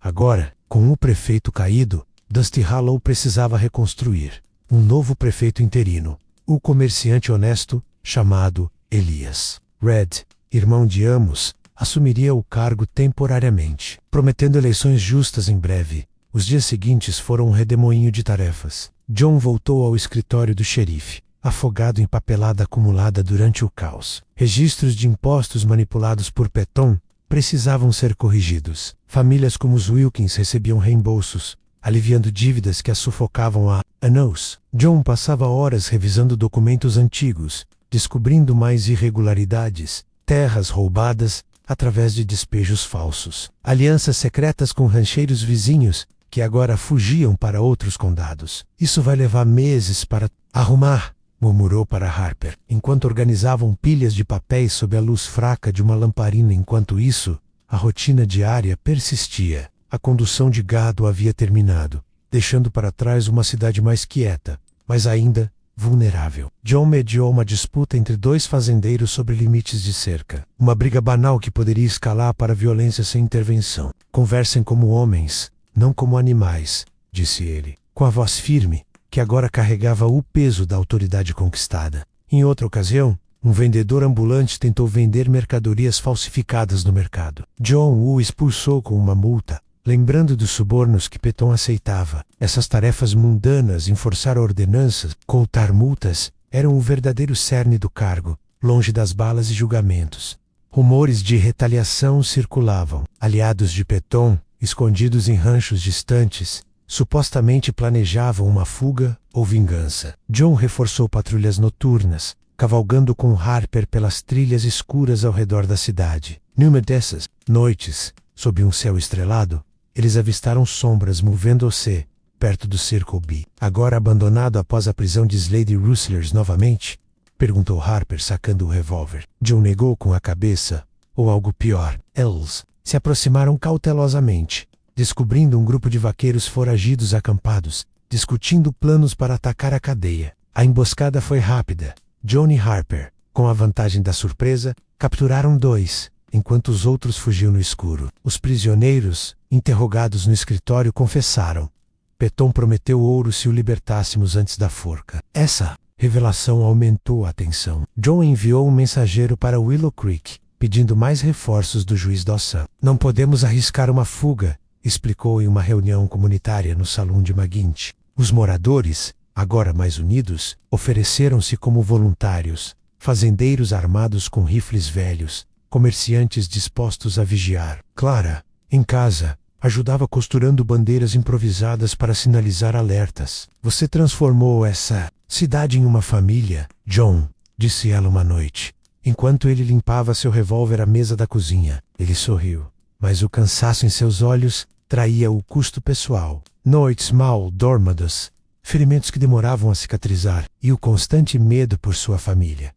Agora, com o prefeito caído, Dusty Hollow precisava reconstruir. Um novo prefeito interino, o comerciante honesto chamado Elias. Red, irmão de Amos, assumiria o cargo temporariamente, prometendo eleições justas em breve. Os dias seguintes foram um redemoinho de tarefas. John voltou ao escritório do xerife, afogado em papelada acumulada durante o caos. Registros de impostos manipulados por Peton precisavam ser corrigidos. Famílias como os Wilkins recebiam reembolsos, aliviando dívidas que as sufocavam há anos. John passava horas revisando documentos antigos, descobrindo mais irregularidades, terras roubadas através de despejos falsos, alianças secretas com rancheiros vizinhos que agora fugiam para outros condados. Isso vai levar meses para arrumar, murmurou para Harper, enquanto organizavam pilhas de papéis sob a luz fraca de uma lamparina. Enquanto isso, a rotina diária persistia. A condução de gado havia terminado, deixando para trás uma cidade mais quieta, mas ainda vulnerável. John mediou uma disputa entre dois fazendeiros sobre limites de cerca. Uma briga banal que poderia escalar para violência sem intervenção. Conversem como homens, não como animais, disse ele, com a voz firme, que agora carregava o peso da autoridade conquistada. Em outra ocasião, um vendedor ambulante tentou vender mercadorias falsificadas no mercado. John o expulsou com uma multa, lembrando dos subornos que Peton aceitava. Essas tarefas mundanas, enforçar ordenanças, coltar multas, eram o verdadeiro cerne do cargo, longe das balas e julgamentos. Rumores de retaliação circulavam. Aliados de Peton, escondidos em ranchos distantes, supostamente planejavam uma fuga ou vingança. John reforçou patrulhas noturnas, cavalgando com Harper pelas trilhas escuras ao redor da cidade. Numa dessas noites, sob um céu estrelado, eles avistaram sombras movendo-se perto do Circle B. Agora abandonado após a prisão de Slade Rustlers novamente? Perguntou Harper sacando o revólver. John negou com a cabeça, ou algo pior. Eles se aproximaram cautelosamente, descobrindo um grupo de vaqueiros foragidos acampados, discutindo planos para atacar a cadeia. A emboscada foi rápida. John e Harper, com a vantagem da surpresa, capturaram dois, enquanto os outros fugiam no escuro. Os prisioneiros, interrogados no escritório, confessaram. Peton prometeu ouro se o libertássemos antes da forca. Essa revelação aumentou a tensão. John enviou um mensageiro para Willow Creek, pedindo mais reforços do juiz Dawson. Não podemos arriscar uma fuga, explicou em uma reunião comunitária no salão de McGuinty. Os moradores, agora mais unidos, ofereceram-se como voluntários, fazendeiros armados com rifles velhos, comerciantes dispostos a vigiar. Clara, em casa, ajudava costurando bandeiras improvisadas para sinalizar alertas. Você transformou essa cidade em uma família, John, disse ela uma noite, enquanto ele limpava seu revólver à mesa da cozinha. Ele sorriu, mas o cansaço em seus olhos traía o custo pessoal. Noites mal dormidas, ferimentos que demoravam a cicatrizar e o constante medo por sua família.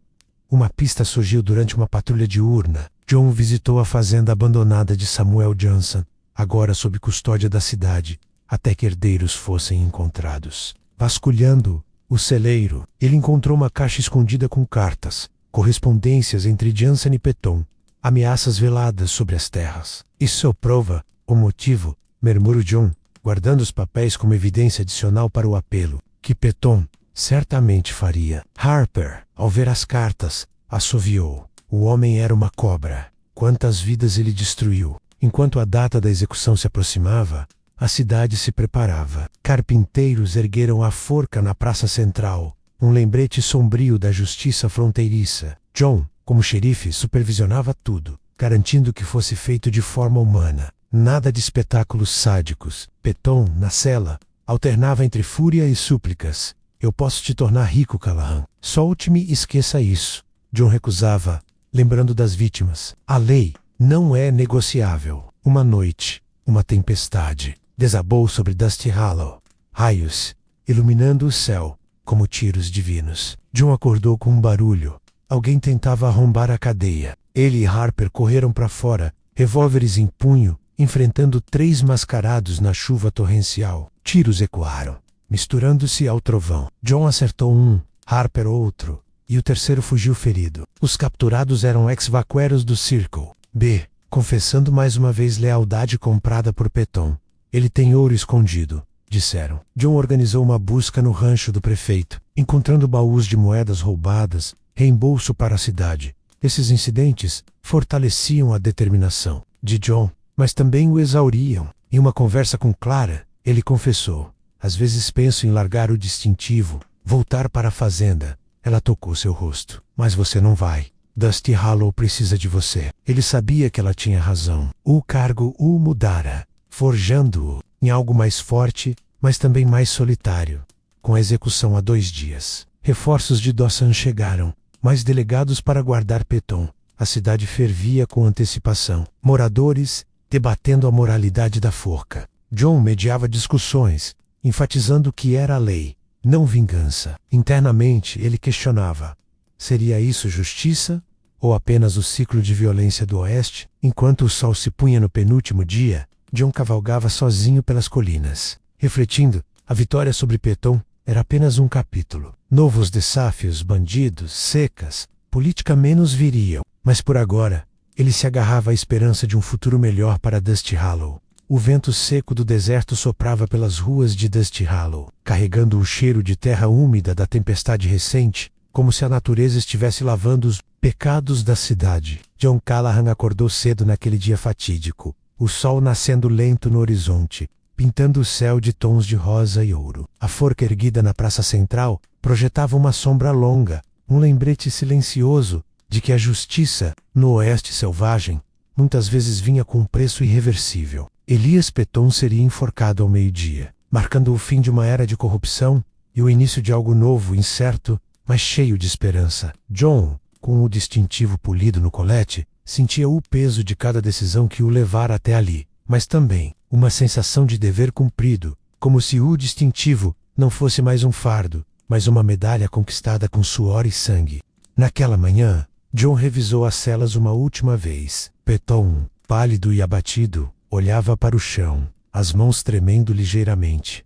Uma pista surgiu durante uma patrulha diurna. John visitou a fazenda abandonada de Samuel Johnson, agora sob custódia da cidade, até que herdeiros fossem encontrados. Vasculhando o celeiro, ele encontrou uma caixa escondida com cartas, correspondências entre Johnson e Peton, ameaças veladas sobre as terras. Isso prova o motivo, murmurou John, guardando os papéis como evidência adicional para o apelo, que Peton certamente faria. Harper, ao ver as cartas, assoviou. O homem era uma cobra. Quantas vidas ele destruiu! Enquanto a data da execução se aproximava, a cidade se preparava. Carpinteiros ergueram a forca na praça central, um lembrete sombrio da justiça fronteiriça. John, como xerife, supervisionava tudo, garantindo que fosse feito de forma humana. Nada de espetáculos sádicos. Peton, na cela, alternava entre fúria e súplicas. Eu posso te tornar rico, Callahan. Solte-me e esqueça isso. John recusava, lembrando das vítimas. A lei não é negociável. Uma noite, uma tempestade, desabou sobre Dusty Hollow. Raios, iluminando o céu, como tiros divinos. John acordou com um barulho. Alguém tentava arrombar a cadeia. Ele e Harper correram para fora, revólveres em punho, enfrentando 3 mascarados na chuva torrencial. Tiros ecoaram, misturando-se ao trovão. John acertou um, Harper outro, e o terceiro fugiu ferido. Os capturados eram ex-vaqueros do Circle B, confessando mais uma vez lealdade comprada por Peton. Ele tem ouro escondido, disseram. John organizou uma busca no rancho do prefeito, encontrando baús de moedas roubadas, reembolso para a cidade. Esses incidentes fortaleciam a determinação de John, mas também o exauriam. Em uma conversa com Clara, ele confessou: às vezes penso em largar o distintivo, voltar para a fazenda. Ela tocou seu rosto. Mas você não vai. Dusty Hollow precisa de você. Ele sabia que ela tinha razão. O cargo o mudara, forjando-o em algo mais forte, mas também mais solitário. Com a execução há 2 dias, reforços de Dawson chegaram, mais delegados para guardar Peton. A cidade fervia com antecipação. Moradores debatendo a moralidade da forca. John mediava discussões, enfatizando que era a lei, não vingança. Internamente, ele questionava: seria isso justiça? Ou apenas o ciclo de violência do Oeste? Enquanto o sol se punha no penúltimo dia, John cavalgava sozinho pelas colinas. Refletindo, a vitória sobre Peton era apenas um capítulo. Novos desafios, bandidos, secas, política menos viriam. Mas por agora, ele se agarrava à esperança de um futuro melhor para Dusty Hollow. O vento seco do deserto soprava pelas ruas de Dusty Hollow, carregando o cheiro de terra úmida da tempestade recente, como se a natureza estivesse lavando os pecados da cidade. John Callahan acordou cedo naquele dia fatídico, o sol nascendo lento no horizonte, pintando o céu de tons de rosa e ouro. A forca erguida na praça central projetava uma sombra longa, um lembrete silencioso de que a justiça, no Oeste selvagem, muitas vezes vinha com um preço irreversível. Elias Peton seria enforcado ao meio-dia, marcando o fim de uma era de corrupção e o início de algo novo, incerto, mas cheio de esperança. John, com o distintivo polido no colete, sentia o peso de cada decisão que o levara até ali, mas também uma sensação de dever cumprido, como se o distintivo não fosse mais um fardo, mas uma medalha conquistada com suor e sangue. Naquela manhã, John revisou as celas uma última vez. Peton, pálido e abatido, olhava para o chão, as mãos tremendo ligeiramente.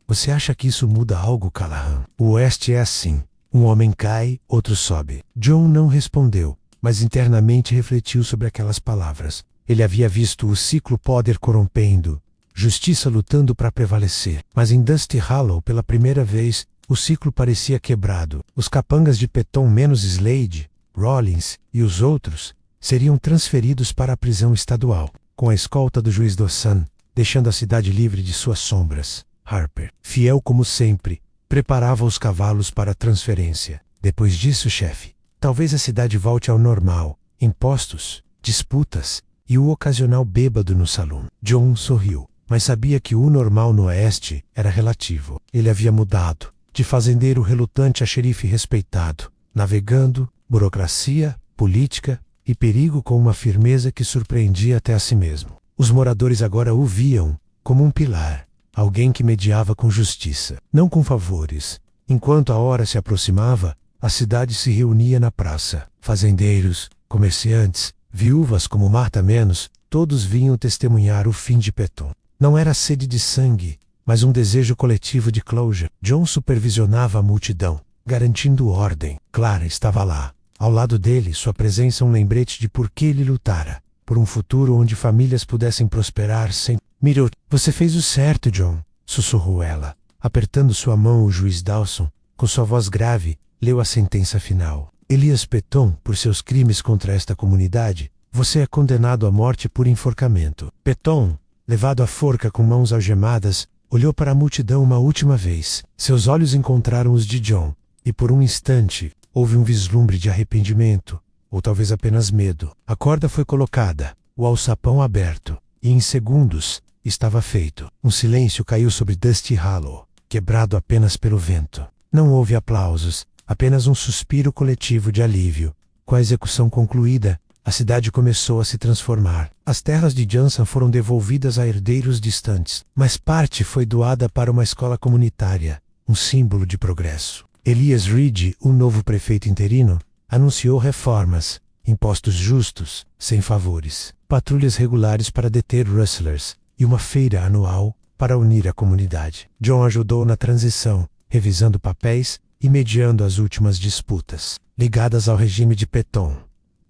Você acha que isso muda algo, Callahan? O Oeste é assim. Um homem cai, outro sobe. John não respondeu, mas internamente refletiu sobre aquelas palavras. Ele havia visto o ciclo Poder corrompendo, justiça lutando para prevalecer. Mas em Dusty Hollow, pela primeira vez, o ciclo parecia quebrado. Os capangas de Peton menos Slade, Rollins e os outros seriam transferidos para a prisão estadual, com a escolta do juiz Dawson, deixando a cidade livre de suas sombras. Harper, fiel como sempre, preparava os cavalos para a transferência. Depois disso, chefe, Talvez a cidade volte ao normal, impostos, disputas e o ocasional bêbado no salão. John sorriu, mas sabia que o normal no oeste era relativo. Ele havia mudado, de fazendeiro relutante a xerife respeitado, navegando, burocracia, política e perigo com uma firmeza que surpreendia até a si mesmo. Os moradores agora o viam como um pilar, alguém que mediava com justiça, não com favores. Enquanto a hora se aproximava, a cidade se reunia na praça. Fazendeiros, comerciantes, viúvas como Martha Menos, todos vinham testemunhar o fim de Peton. Não era sede de sangue, mas um desejo coletivo de closure. John supervisionava a multidão, garantindo ordem. Clara estava lá. Ao lado dele, sua presença um lembrete de por que ele lutara. Por um futuro onde famílias pudessem prosperar sem... Mirou. Você fez o certo, John, sussurrou ela. Apertando sua mão, o juiz Dawson, com sua voz grave, leu a sentença final. Elias Peton, por seus crimes contra esta comunidade, você é condenado à morte por enforcamento. Peton, levado à forca com mãos algemadas, olhou para a multidão uma última vez. Seus olhos encontraram os de John, e por um instante, houve um vislumbre de arrependimento, ou talvez apenas medo. A corda foi colocada, o alçapão aberto, e em segundos, estava feito. Um silêncio caiu sobre Dusty Hollow, quebrado apenas pelo vento. Não houve aplausos, apenas um suspiro coletivo de alívio. Com a execução concluída, a cidade começou a se transformar. As terras de Johnson foram devolvidas a herdeiros distantes, mas parte foi doada para uma escola comunitária, um símbolo de progresso. Elias Reed, o novo prefeito interino, anunciou reformas, impostos justos, sem favores, patrulhas regulares para deter rustlers e uma feira anual para unir a comunidade. John ajudou na transição, revisando papéis e mediando as últimas disputas, ligadas ao regime de Peton.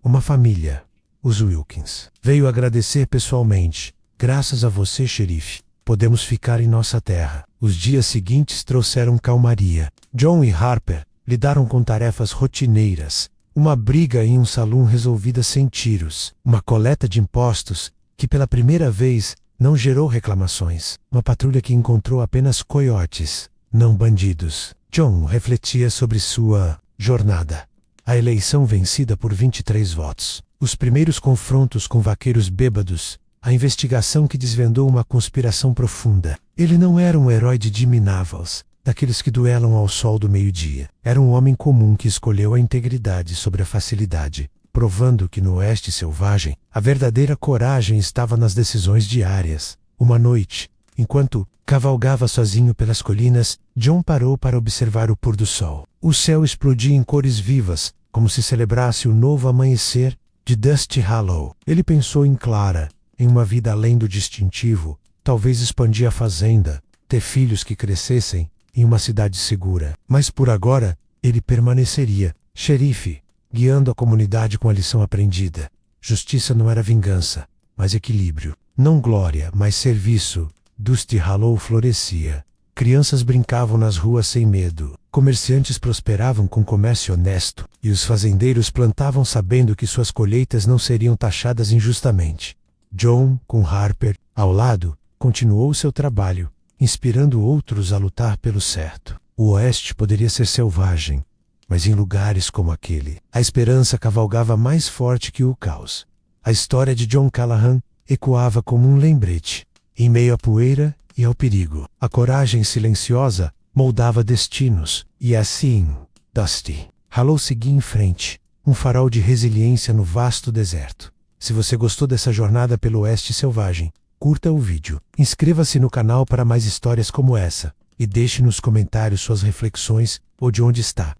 Uma família, os Wilkins, veio agradecer pessoalmente. Graças a você, xerife, podemos ficar em nossa terra. Os dias seguintes trouxeram calmaria. John e Harper lidaram com tarefas rotineiras, uma briga em um salão resolvida sem tiros, uma coleta de impostos que pela primeira vez não gerou reclamações, uma patrulha que encontrou apenas coiotes, não bandidos. John refletia sobre sua jornada. A eleição vencida por 23 votos, os primeiros confrontos com vaqueiros bêbados, a investigação que desvendou uma conspiração profunda. Ele não era um herói de Jimmy Navals, daqueles que duelam ao sol do meio-dia. Era um homem comum que escolheu a integridade sobre a facilidade, provando que no oeste selvagem, a verdadeira coragem estava nas decisões diárias. Uma noite, enquanto cavalgava sozinho pelas colinas, John parou para observar o pôr do sol. O céu explodia em cores vivas, como se celebrasse o novo amanhecer de Dusty Hollow. Ele pensou em Clara, em uma vida além do distintivo, talvez expandir a fazenda, ter filhos que crescessem em uma cidade segura. Mas por agora, ele permaneceria xerife, guiando a comunidade com a lição aprendida. Justiça não era vingança, mas equilíbrio. Não glória, mas serviço. Dusty Hollow florescia. Crianças brincavam nas ruas sem medo. Comerciantes prosperavam com comércio honesto. E os fazendeiros plantavam sabendo que suas colheitas não seriam taxadas injustamente. John, com Harper ao lado, continuou seu trabalho, inspirando outros a lutar pelo certo. O oeste poderia ser selvagem, mas em lugares como aquele, a esperança cavalgava mais forte que o caos. A história de John Callahan ecoava como um lembrete, em meio à poeira e ao perigo. A coragem silenciosa moldava destinos, e assim, Dusty Hollow seguia em frente, um farol de resiliência no vasto deserto. Se você gostou dessa jornada pelo oeste selvagem, curta o vídeo, inscreva-se no canal para mais histórias como essa, e deixe nos comentários suas reflexões ou de onde está.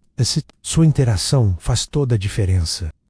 Sua interação faz toda a diferença.